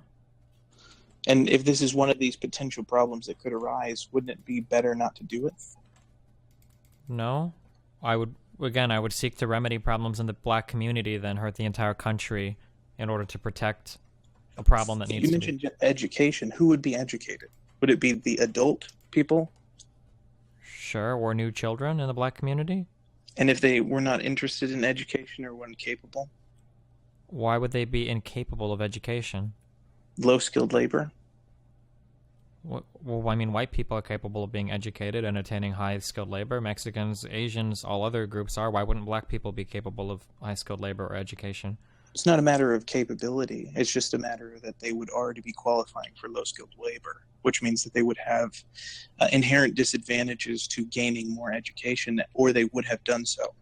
And if this is one of these potential problems that could arise, wouldn't it be better not to do it? No. I would seek to remedy problems in the Black community than hurt the entire country in order to protect a problem that needs to be... You mentioned education. Who would be educated? Would it be the adult people? Sure, or new children in the Black community. And if they were not interested in education or weren't capable? Why would they be incapable of education? Low-skilled labor? Well, I mean, white people are capable of being educated and attaining high-skilled labor. Mexicans, Asians, all other groups are. Why wouldn't Black people be capable of high-skilled labor or education? It's not a matter of capability. It's just a matter that they would already be qualifying for low-skilled labor, which means that they would have inherent disadvantages to gaining more education, or they would have done so.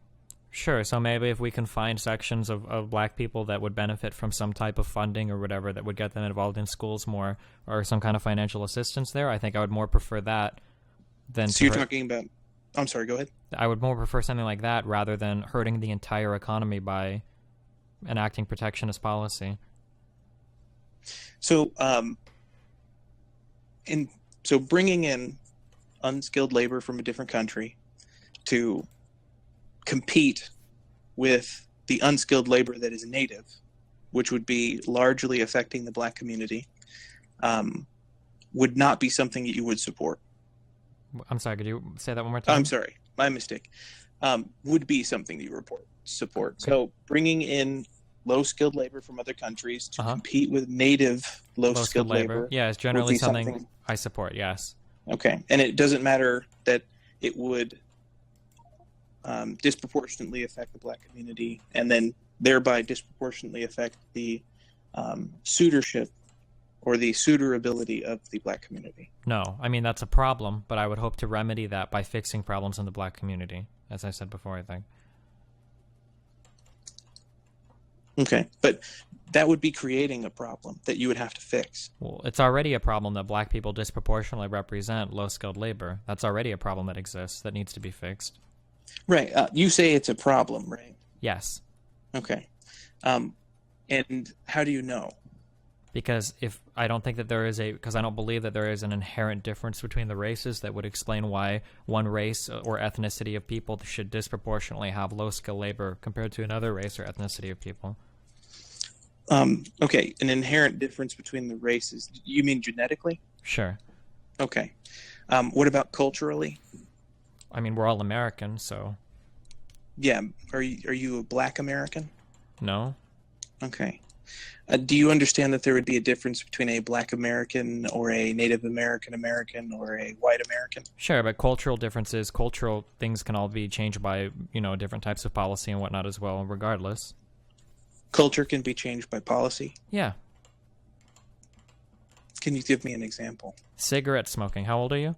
Sure, so maybe if we can find sections of Black people that would benefit from some type of funding or whatever that would get them involved in schools more, or some kind of financial assistance there, I think I would more prefer that than... So you're talking about... I'm sorry, go ahead. I would more prefer something like that rather than hurting the entire economy by enacting protectionist policy. So, so bringing in unskilled labor from a different country to compete with the unskilled labor that is native, which would be largely affecting the Black community, would not be something that you would support. I'm sorry, could you say that one more time? I'm sorry, my mistake. Would be something that you support. Okay. So bringing in low-skilled labor from other countries to compete with native low-skilled labor. Yeah, it's generally something I support, yes. Okay, and it doesn't matter that it would disproportionately affect the Black community and then thereby disproportionately affect the suitorship or the suitorability of the Black community. No, I mean, that's a problem, but I would hope to remedy that by fixing problems in the Black community, as I said before, I think. Okay, but that would be creating a problem that you would have to fix. Well, it's already a problem that black people disproportionately represent low-skilled labor. That's already a problem that exists that needs to be fixed. Right. You say it's a problem, right? Yes. Okay. And how do you know? Because I don't believe that there is an inherent difference between the races that would explain why one race or ethnicity of people should disproportionately have low-skilled labor compared to another race or ethnicity of people. Okay, an inherent difference between the races. You mean genetically? Sure. Okay. What about culturally? I mean, we're all American, so... Yeah. Are you a black American? No. Okay. Do you understand that there would be a difference between a black American or a Native American or a white American? Sure, but cultural differences, cultural things can all be changed by, different types of policy and whatnot as well, regardless. Culture can be changed by policy? Yeah. Can you give me an example? Cigarette smoking. How old are you?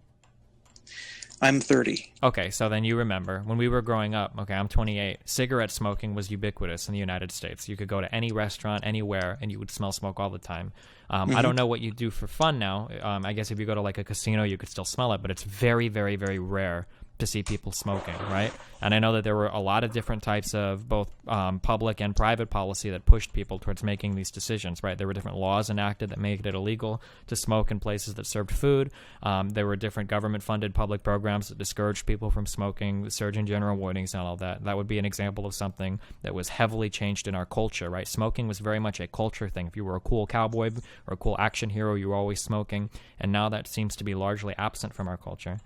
I'm 30. Okay, so then you remember, when we were growing up, okay, I'm 28, cigarette smoking was ubiquitous in the United States. You could go to any restaurant, anywhere, and you would smell smoke all the time. I don't know what you do for fun now. I guess if you go to like a casino, you could still smell it, but it's very, very, very rare to see people smoking, right? And I know that there were a lot of different types of both public and private policy that pushed people towards making these decisions, right? There were different laws enacted that made it illegal to smoke in places that served food. There were different government-funded public programs that discouraged people from smoking, the Surgeon General warnings and all that. That would be an example of something that was heavily changed in our culture, right? Smoking was very much a culture thing. If you were a cool cowboy or a cool action hero, you were always smoking, and now that seems to be largely absent from our culture.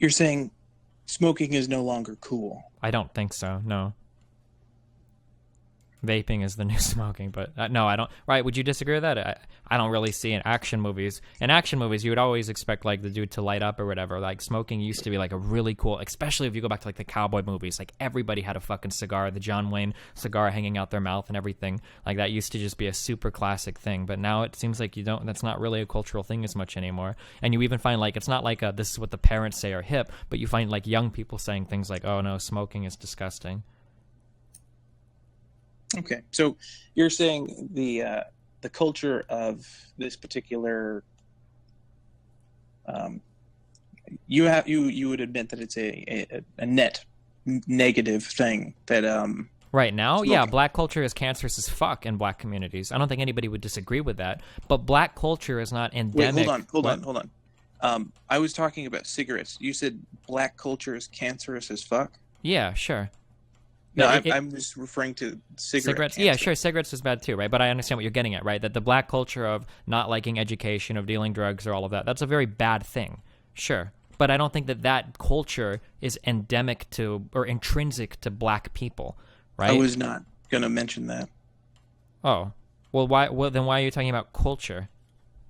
You're saying smoking is no longer cool? I don't think so, no. Vaping is the new smoking, but no, I don't. Right, would you disagree with that? I don't really see in action movies. In action movies, you would always expect like the dude to light up or whatever. Like smoking used to be like a really cool, especially if you go back to like the cowboy movies. Like everybody had a fucking cigar, the John Wayne cigar hanging out their mouth and everything. Like that used to just be a super classic thing. But now it seems like that's not really a cultural thing as much anymore. And you even find like it's not like this is what the parents say are hip, but you find like young people saying things like, "Oh no, smoking is disgusting." Okay, so you're saying the culture of this particular you would admit that it's a net negative thing that right now, smoking. Yeah, black culture is cancerous as fuck in black communities. I don't think anybody would disagree with that. But black culture is not endemic. Wait, hold on. I was talking about cigarettes. You said black culture is cancerous as fuck? Yeah, sure. No, I'm just referring to cigarettes. Yeah, sure, cigarettes is bad too, right? But I understand what you're getting at, right? That the black culture of not liking education, of dealing drugs, or all of that, that's a very bad thing, sure. But I don't think that culture is endemic to or intrinsic to black people, right? I was not going to mention that. Oh, well, why? Well, then why are you talking about culture?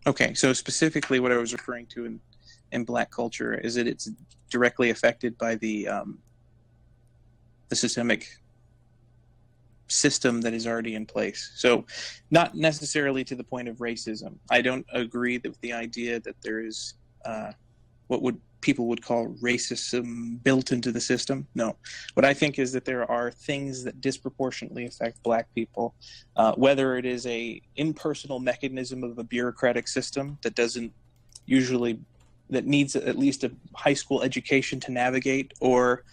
Okay, so specifically what I was referring to in black culture is that it's directly affected by the systemic system that is already in place. So not necessarily to the point of racism. I don't agree with the idea that there is what people would call racism built into the system. No. What I think is that there are things that disproportionately affect black people, whether it is a impersonal mechanism of a bureaucratic system that needs at least a high school education to navigate, or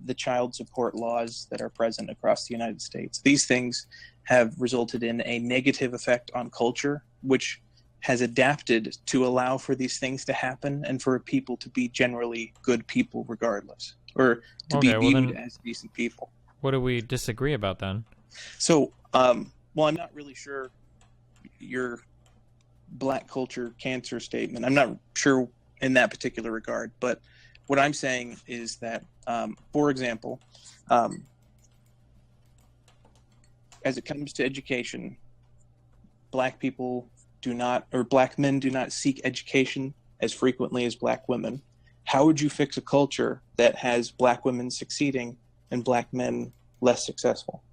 the child support laws that are present across the United States. These things have resulted in a negative effect on culture, which has adapted to allow for these things to happen and for people to be generally good people regardless, or to be viewed as decent people. What do we disagree about then? So, I'm not really sure your black culture cancer statement. I'm not sure in that particular regard, but what I'm saying is that, for example, as it comes to education, black men do not seek education as frequently as black women. How would you fix a culture that has black women succeeding and black men less successful?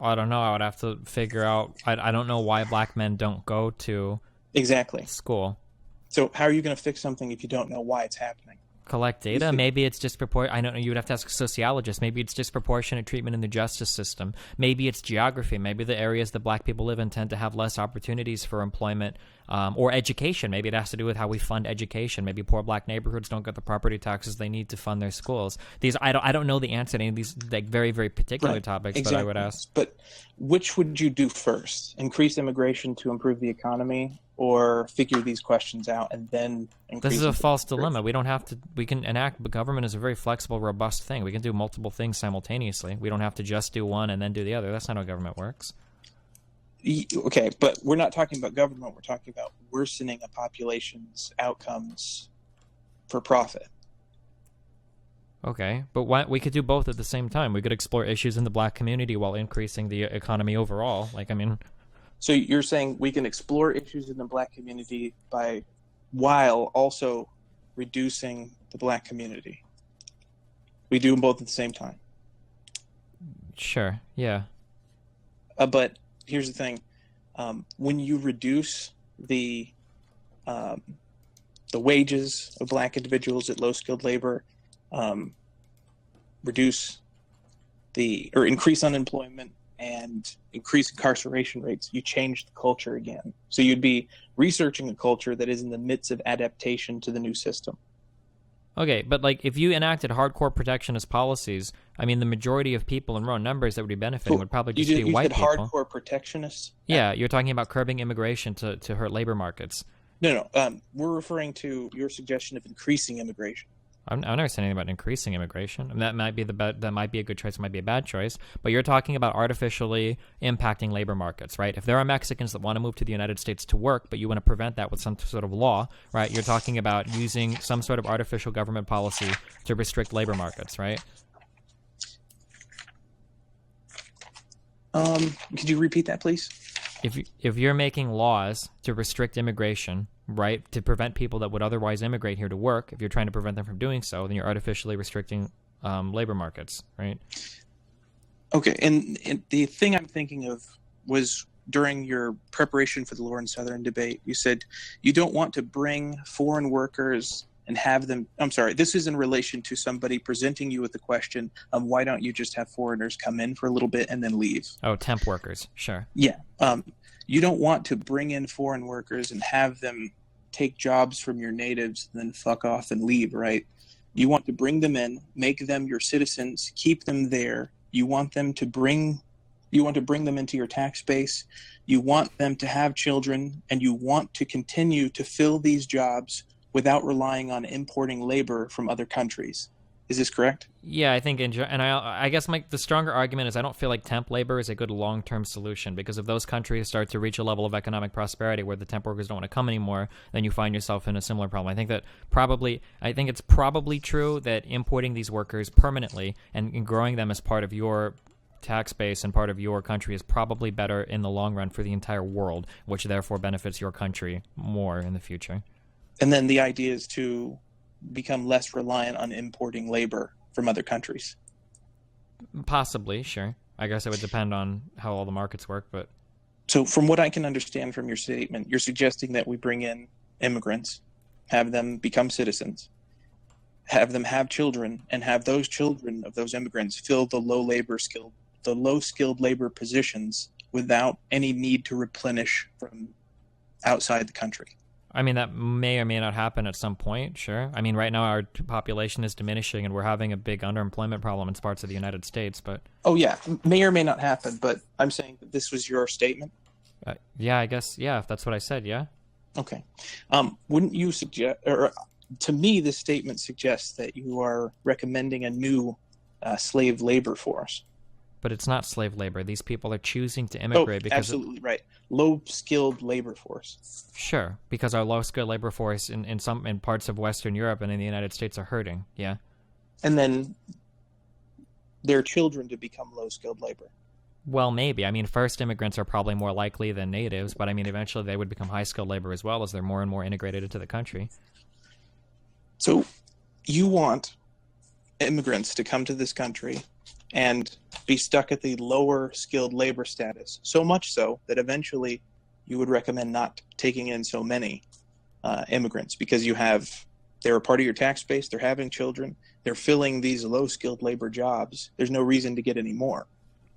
I don't know. I would have to figure out. I don't know why black men don't go to exactly school. So how are you going to fix something if you don't know why it's happening? collect data. Maybe it's disproportionate. I don't know. You would have to ask a sociologist. Maybe it's disproportionate treatment in the justice system. Maybe it's geography. Maybe the areas that black people live in tend to have less opportunities for employment or education. Maybe it has to do with how we fund education. Maybe poor black neighborhoods don't get the property taxes they need to fund their schools. I don't know the answer to any of these like very, very particular topics, exactly. but I would ask. But which would you do first? Increase immigration to improve the economy, or figure these questions out and then increase? This is a false dilemma. We don't have to. We can enact. But government is a very flexible, robust thing. We can do multiple things simultaneously. We don't have to just do one and then do the other. That's not how government works. Okay, but we're not talking about government. We're talking about worsening a population's outcomes for profit. Okay, but we could do both at the same time. We could explore issues in the black community while increasing the economy overall. So you're saying we can explore issues in the black community while also reducing the black community. We do them both at the same time. Sure. Yeah. But here's the thing: when you reduce the wages of black individuals at low skilled labor, increase unemployment and increase incarceration rates, you change the culture again. So you'd be researching a culture that is in the midst of adaptation to the new system. Okay, but if you enacted hardcore protectionist policies, the majority of people in raw numbers that would be benefiting would probably just be white people. Hardcore protectionists? Yeah, you're talking about curbing immigration to hurt labor markets. No. We're referring to your suggestion of increasing immigration. I've never said anything about increasing immigration. That might be that might be a good choice. It might be a bad choice. But you're talking about artificially impacting labor markets, right? If there are Mexicans that want to move to the United States to work, but you want to prevent that with some sort of law, right? You're talking about using some sort of artificial government policy to restrict labor markets, right? Could you repeat that, please? If you're making laws to restrict immigration, right, to prevent people that would otherwise immigrate here to work, if you're trying to prevent them from doing so, then you're artificially restricting labor markets, right? Okay, and the thing I'm thinking of was during your preparation for the Lawrence Southern debate, you said you don't want to bring foreign workers and have them. I'm sorry, this is in relation to somebody presenting you with the question of why don't you just have foreigners come in for a little bit and then leave? Oh, temp workers, sure. Yeah. You don't want to bring in foreign workers and have them take jobs from your natives and then fuck off and leave, right? You want to bring them in, make them your citizens, keep them there. You want to bring them into your tax base. You want them to have children, and you want to continue to fill these jobs without relying on importing labor from other countries. Is this correct? Yeah, I think, and I guess the stronger argument is I don't feel like temp labor is a good long-term solution, because if those countries start to reach a level of economic prosperity where the temp workers don't want to come anymore, then you find yourself in a similar problem. I think it's probably true that importing these workers permanently and growing them as part of your tax base and part of your country is probably better in the long run for the entire world, which therefore benefits your country more in the future. And then the idea is to become less reliant on importing labor from other countries. Possibly, sure. I guess it would depend on how all the markets work, but... So from what I can understand from your statement, you're suggesting that we bring in immigrants, have them become citizens, have them have children, and have those children of those immigrants fill the low skilled labor positions without any need to replenish from outside the country. That may or may not happen at some point, sure. Right now our population is diminishing and we're having a big underemployment problem in parts of the United States, but... Oh, yeah, may or may not happen, but I'm saying that this was your statement? Yeah, I guess, yeah, if that's what I said, yeah. Okay. Wouldn't you suggest, or to me, this statement suggests that you are recommending a new slave labor force. But it's not slave labor. These people are choosing to immigrate because... absolutely right. Low-skilled labor force. Sure, because our low-skilled labor force in parts of Western Europe and in the United States are hurting, yeah. And then their children to become low-skilled labor. Well, maybe. First immigrants are probably more likely than natives, but eventually they would become high-skilled labor as well as they're more and more integrated into the country. So you want immigrants to come to this country and be stuck at the lower skilled labor status, so much so that eventually you would recommend not taking in so many immigrants because you have They're a part of your tax base. They're having children. They're filling these low-skilled labor jobs. There's no reason to get any more.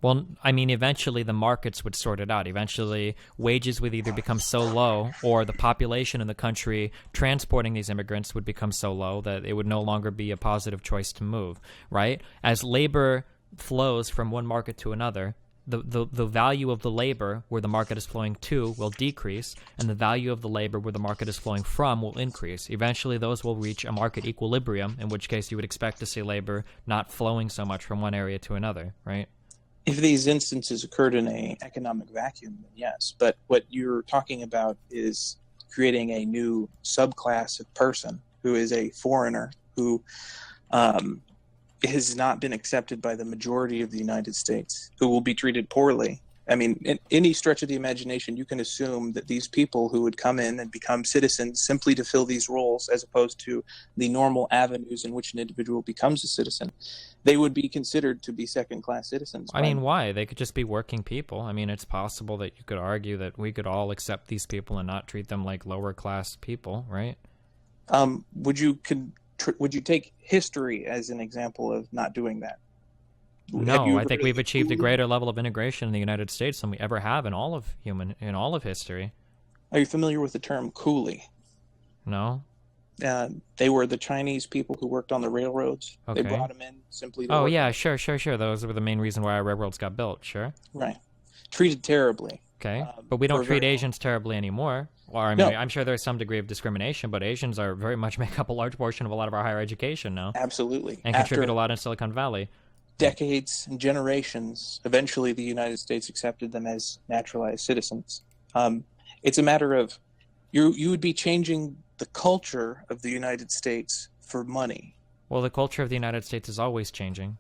Well, I mean, eventually the markets would sort it out. Eventually, wages would either become so low, or the population in the country transporting these immigrants would become so low that it would no longer be a positive choice to move, right? As labor flows from one market to another, the value of the labor where the market is flowing to will decrease, and the value of the labor where the market is flowing from will increase. Eventually, those will reach a market equilibrium, in which case you would expect to see labor not flowing so much from one area to another, right? If these instances occurred in an economic vacuum, then yes. But what you're talking about is creating a new subclass of person who is a foreigner who has not been accepted by the majority of the United States, who will be treated poorly. I mean, in any stretch of the imagination, you can assume that these people who would come in and become citizens simply to fill these roles, as opposed to the normal avenues in which an individual becomes a citizen, they would be considered to be second-class citizens. I mean, why? They could just be working people. I mean, it's possible that you could argue that we could all accept these people and not treat them like lower-class people, right? Would you take history as an example of not doing that? No, I think we've achieved a greater level of integration in the United States than we ever have in all of history. Are you familiar with the term coolie? No. They were the Chinese people who worked on the railroads. Okay. They brought them in simply to Oh, work. yeah, sure. Those were the main reason why our railroads got built, sure. Right. Treated terribly. Okay, but we don't treat Asians terribly anymore. Or, I mean, no. I'm sure there's some degree of discrimination, but Asians are very much make up a large portion of a lot of our higher education now. Absolutely. And contribute a lot in Silicon Valley. Decades and generations, eventually the United States accepted them as naturalized citizens. It's a matter of you would be changing the culture of the United States for money. Well, the culture of the United States is always changing.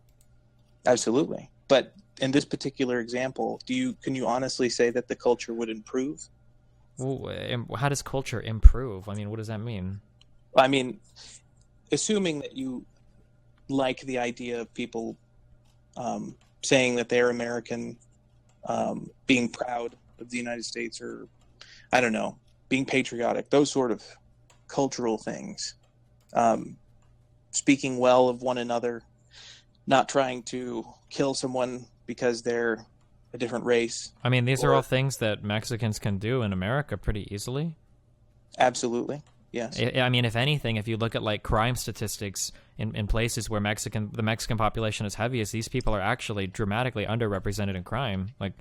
Absolutely. But in this particular example, can you honestly say that the culture would improve? Well, how does culture improve? I mean, what does that mean? I mean, assuming that you like the idea of people saying that they're American, being proud of the United States, or, I don't know, being patriotic, those sort of cultural things, speaking well of one another, not trying to kill someone because they're a different race. I mean, these are all things that Mexicans can do in America pretty easily. Absolutely, yes. I mean, if anything, if you look at like crime statistics in places where the Mexican population is heaviest, these people are actually dramatically underrepresented in crime. Like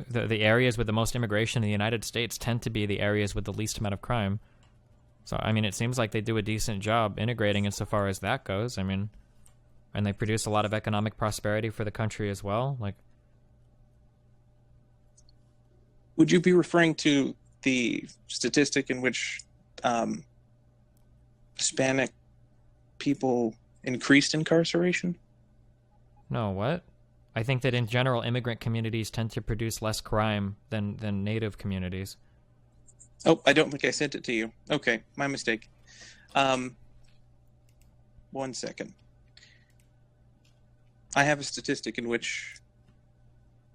the areas with the most immigration in the United States tend to be the areas with the least amount of crime. So, I mean, it seems like they do a decent job integrating insofar as that goes. I mean, and they produce a lot of economic prosperity for the country as well. Like, would you be referring to the statistic in which Hispanic people increased incarceration? No, what? I think that in general, immigrant communities tend to produce less crime than native communities. Oh, I don't think I sent it to you. Okay, my mistake. 1 second. I have a statistic in which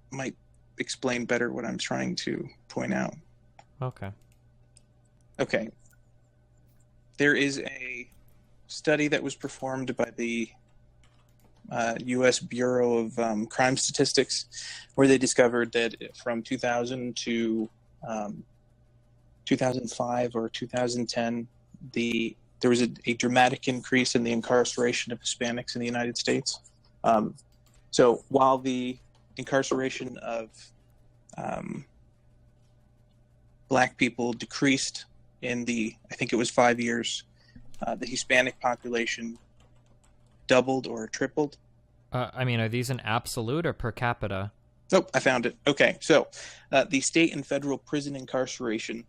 might explain better what I'm trying to point out. Okay. Okay. There is a study that was performed by the U.S. Bureau of Crime Statistics, where they discovered that from 2000 to 2005 or 2010, there was a dramatic increase in the incarceration of Hispanics in the United States. So while the incarceration of Black people decreased in I think it was 5 years, the Hispanic population doubled or tripled. I mean, are these in absolute or per capita? Oh, I found it. Okay, so the state and federal prison incarceration.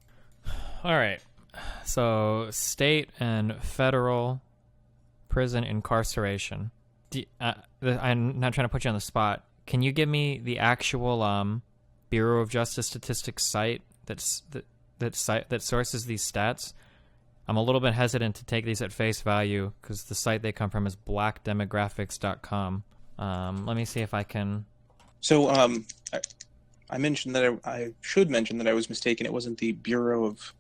All right. So state and federal prison incarceration. I'm not trying to put you on the spot. Can you give me the actual Bureau of Justice Statistics site that sources these stats? I'm a little bit hesitant to take these at face value because the site they come from is blackdemographics.com. Let me see if I can. So I mentioned that I should mention that I was mistaken. It wasn't the Bureau of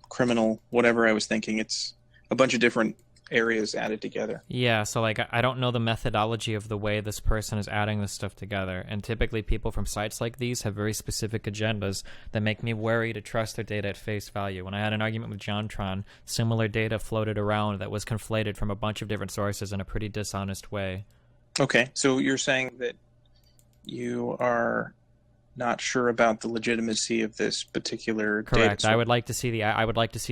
Criminal whatever I was thinking. It's a bunch of different areas added together. Yeah, so like I don't know the methodology of the way this person is adding this stuff together, and typically people from sites like these have very specific agendas that make me wary to trust their data at face value. When I had an argument with JonTron, similar data floated around that was conflated from a bunch of different sources in a pretty dishonest way. Okay, so you're saying that you are not sure about the legitimacy of this particular Correct. data. I would like to see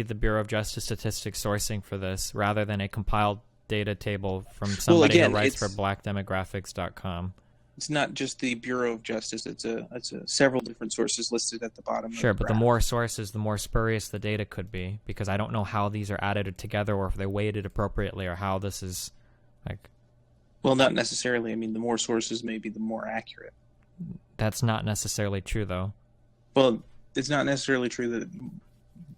the Bureau of Justice Statistics sourcing for this rather than a compiled data table from somebody who writes for blackdemographics.com. It's not just the Bureau of Justice. It's several different sources listed at the bottom. Sure, but the more sources, the more spurious the data could be, because I don't know how these are added together or if they're weighted appropriately or how this is like. Well, not necessarily. I mean, the more sources may be the more accurate. That's not necessarily true, though. Well, it's not necessarily true that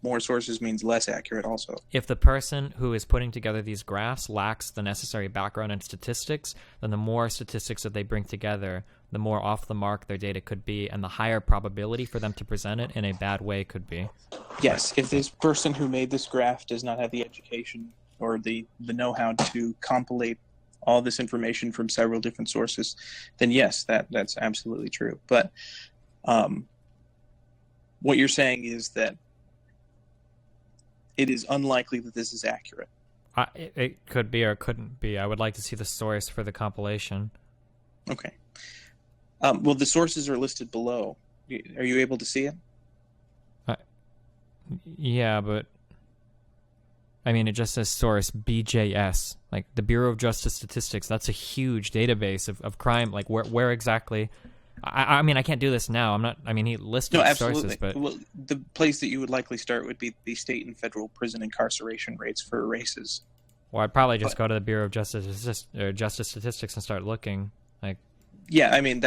more sources means less accurate also. If the person who is putting together these graphs lacks the necessary background and statistics, then the more statistics that they bring together, the more off the mark their data could be, and the higher probability for them to present it in a bad way could be. Yes, if this person who made this graph does not have the education or the know-how to compilate all this information from several different sources, then yes, that's absolutely true. But what you're saying is that it is unlikely that this is accurate. It could be or it couldn't be. I would like to see the source for the compilation. Okay. Well, the sources are listed below. Are you able to see it? Yeah, but I mean, it just says source BJS, like the Bureau of Justice Statistics. That's a huge database of crime. Like where exactly? I mean, I can't do this now. I'm not. I mean, he listed sources, but well, the place that you would likely start would be the state and federal prison incarceration rates for races. Well, I'd probably just go to the Bureau of Justice Statistics and start looking. Like, yeah, I mean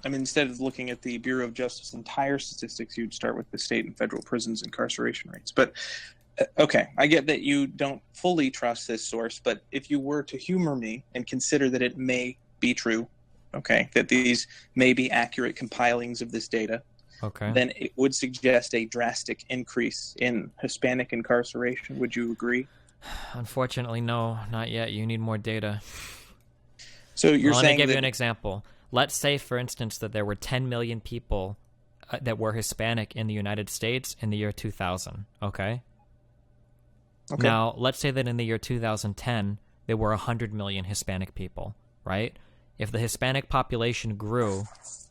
instead of looking at the Bureau of Justice entire statistics, you'd start with the state and federal prisons incarceration rates. But okay, I get that you don't fully trust this source, but if you were to humor me and consider that it may be true, okay, that these may be accurate compilings of this data, okay, then it would suggest a drastic increase in Hispanic incarceration. Would you agree? Unfortunately, no, not yet. You need more data. So you're saying let me give you an example. Let's say, for instance, that there were 10 million people that were Hispanic in the United States in the year 2000, okay? Okay. Now, let's say that in the year 2010, there were 100 million Hispanic people, right? If the Hispanic population grew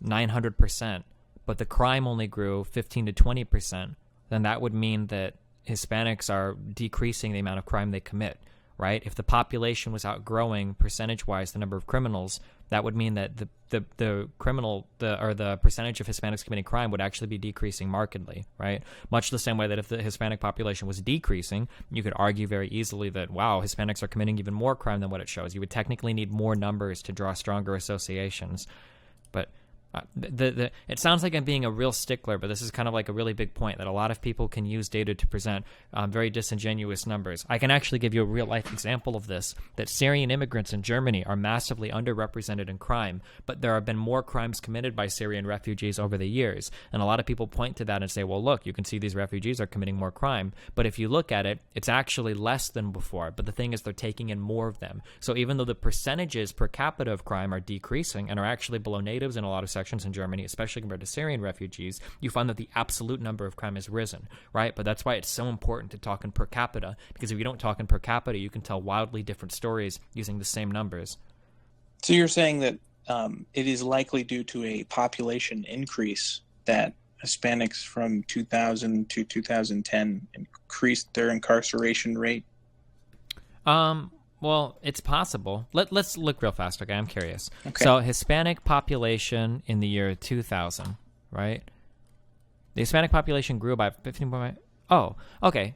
900%, but the crime only grew 15 to 20%, then that would mean that Hispanics are decreasing the amount of crime they commit, right? If the population was outgrowing percentage-wise the number of criminals, that would mean that the percentage of Hispanics committing crime would actually be decreasing markedly, right? Much the same way that if the Hispanic population was decreasing, you could argue very easily that, wow, Hispanics are committing even more crime than what it shows. You would technically need more numbers to draw stronger associations. But it sounds like I'm being a real stickler, but this is kind of like a really big point that a lot of people can use data to present very disingenuous numbers. I can actually give you a real-life example of this, that Syrian immigrants in Germany are massively underrepresented in crime, but there have been more crimes committed by Syrian refugees over the years. And a lot of people point to that and say, well, look, you can see these refugees are committing more crime. But if you look at it, it's actually less than before. But the thing is, they're taking in more of them. So even though the percentages per capita of crime are decreasing and are actually below natives in a lot of sections in Germany, especially compared to Syrian refugees, you find that the absolute number of crime has risen, right? But that's why it's so important to talk in per capita, because if you don't talk in per capita, you can tell wildly different stories using the same numbers. So you're saying that it is likely due to a population increase that Hispanics from 2000 to 2010 increased their incarceration rate? Well, it's possible. Let's look real fast, okay? I'm curious. Okay. So Hispanic population in the year 2000, right? The Hispanic population grew by 15. Oh, okay.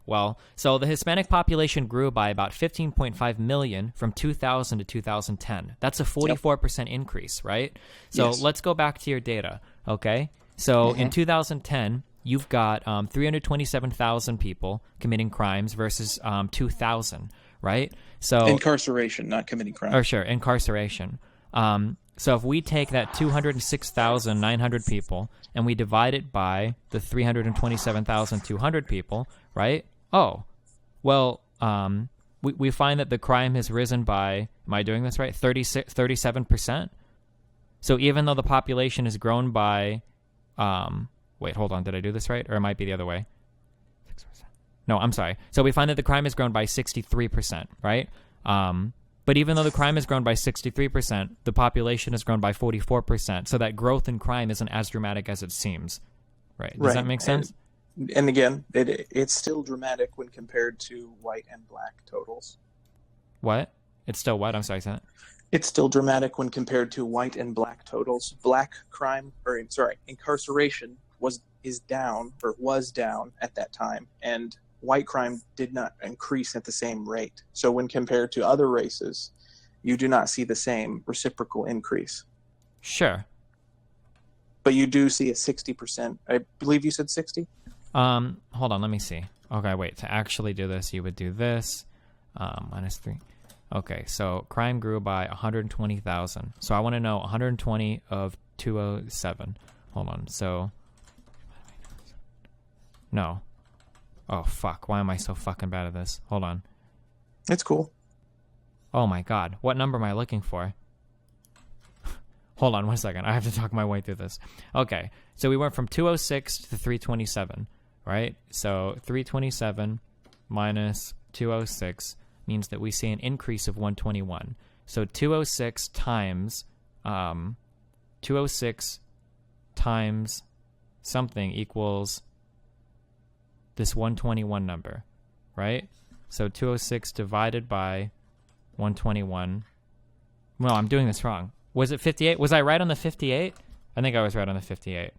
Well, so the Hispanic population grew by about 15.5 million from 2000 to 2010. That's a 44% increase, right? So Yes. Let's go back to your data, okay? So in 2010, you've got 327,000 people committing crimes versus 2,000, right? So Incarceration, not committing crime. Or sure, incarceration. So if we take that 206,900 people and we divide it by the 327,200 people, right? Oh, Well, we find that the crime has risen by, am I doing this right? 37%. So even though the population has grown by, wait, hold on, did I do this right? Or it might be the other way. 6%. No, I'm sorry. So we find that the crime has grown by 63%, right? But even though the crime has grown by 63%, the population has grown by 44%. So that growth in crime isn't as dramatic as it seems, right? Does that make sense? And again, it's still dramatic when compared to white and black totals. What? It's still what? I'm sorry, say that. It's still dramatic when compared to white and black totals. Black crime, incarceration was down at that time, and white crime did not increase at the same rate. So when compared to other races, you do not see the same reciprocal increase. Sure. But you do see a 60%. I believe you said 60? Hold on, let me see. Okay, wait, to actually do this, you would do this, -3. Okay, so crime grew by 120,000. So I want to know 120 of 207. Hold on, so... No. Oh, fuck, why am I so fucking bad at this? Hold on. It's cool. Oh my god, what number am I looking for? Hold on 1 second, I have to talk my way through this. Okay, so we went from 206 to 327. Right? So 327 minus 206 means that we see an increase of 121. So 206 times something equals this 121 number, right? So 206 divided by 121. No, I'm doing this wrong. Was it 58? Was I right on the 58? I think I was right on the 58.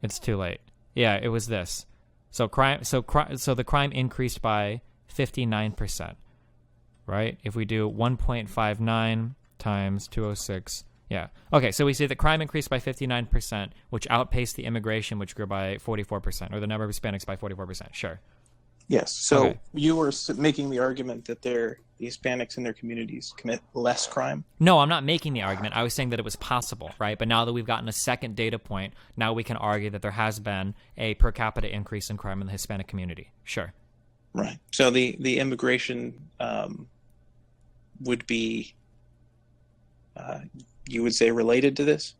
It's too late. Yeah, it was this. So the crime increased by 59%, right? If we do 1.59 times 206, yeah. Okay, so we see that crime increased by 59%, which outpaced the immigration, which grew by 44%, or the number of Hispanics by 44%. Sure. Yes. So You were making the argument that the Hispanics in their communities commit less crime? No, I'm not making the argument. I was saying that it was possible, right? But now that we've gotten a second data point, now we can argue that there has been a per capita increase in crime in the Hispanic community. Sure. Right. So the immigration would be, you would say, related to this?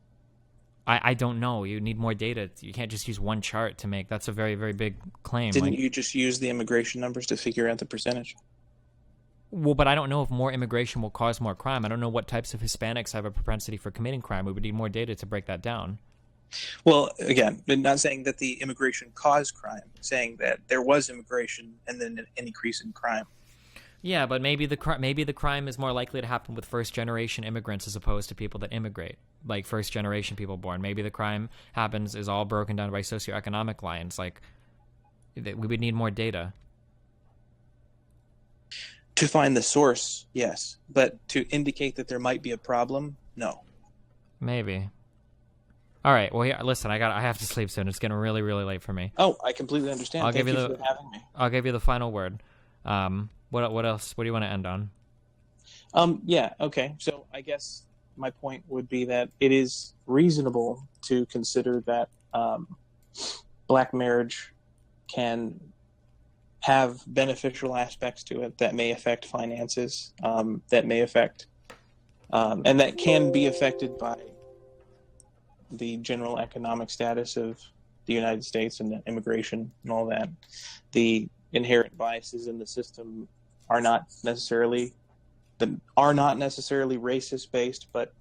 I don't know. You need more data. You can't just use one chart to make. That's a very, very big claim. Didn't you just use the immigration numbers to figure out the percentage? Well, but I don't know if more immigration will cause more crime. I don't know what types of Hispanics have a propensity for committing crime. We would need more data to break that down. Well, again, I'm not saying that the immigration caused crime, saying that there was immigration and then an increase in crime. Yeah, but maybe the crime is more likely to happen with first-generation immigrants as opposed to people that immigrate, like first-generation people born. Maybe the crime is all broken down by socioeconomic lines. Like, we would need more data. To find the source, yes. But to indicate that there might be a problem, no. Maybe. All right. Well, listen, I have to sleep soon. It's getting really, really late for me. Oh, I completely understand. Thank you for having me. I'll give you the final word. What else? What do you want to end on? Yeah, okay. So I guess my point would be that it is reasonable to consider that black marriage can have beneficial aspects to it that may affect finances, that may affect, and that can be affected by the general economic status of the United States and the immigration and all that. The inherent biases in the system are not necessarily racist based, but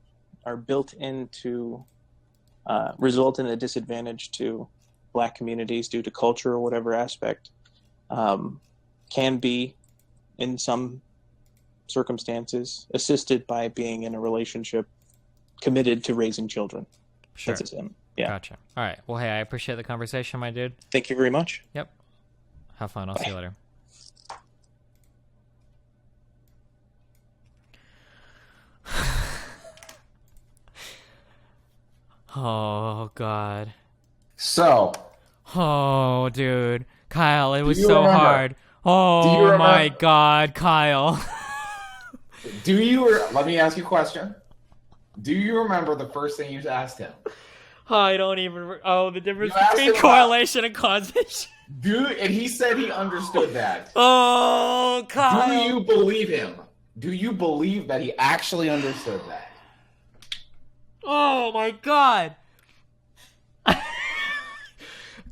are built into result in a disadvantage to black communities due to culture or whatever aspect, can be in some circumstances assisted by being in a relationship committed to raising children. Sure. That's it. Yeah. Gotcha. All right. Well, hey, I appreciate the conversation, my dude. Thank you very much. Yep. Have fun. I'll see you later. Oh, God. So. Oh, dude. Kyle, it was so hard. Oh, my God, Kyle. Let me ask you a question. Do you remember the first thing you asked him? I don't even... Oh, the difference between correlation and causation. Dude, and he said he understood that. Oh, Kyle. Do you believe him? Do you believe that he actually understood that? Oh my God.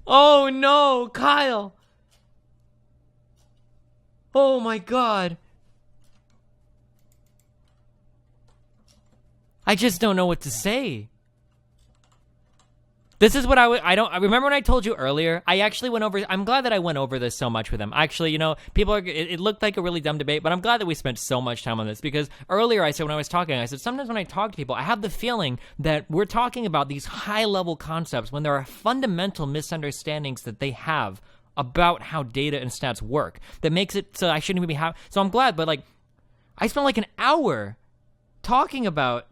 Oh no, Kyle. Oh my God. I just don't know what to say. This is what I remember when I told you earlier. I actually went over. I'm glad that I went over this so much with him. Actually, people are. It looked like a really dumb debate, but I'm glad that we spent so much time on this because earlier I said when I was talking, I said sometimes when I talk to people, I have the feeling that we're talking about these high level concepts when there are fundamental misunderstandings that they have about how data and stats work that makes it so I shouldn't even be so I'm glad, but like I spent like an hour talking about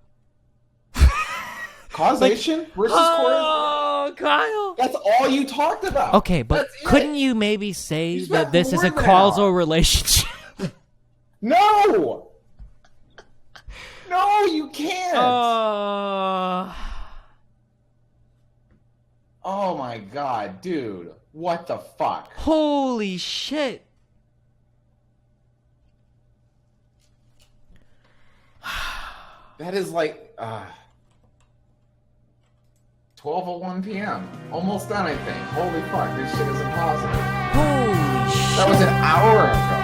causation versus correlation. Oh, Kyle. That's all you talked about. Okay, but couldn't you maybe say that this is a causal relationship? No! No, you can't! Oh my God, dude. What the fuck? Holy shit. That is like 12:01 p.m. Almost done, I think. Holy fuck, this shit is impossible. Holy shit. That was an hour ago.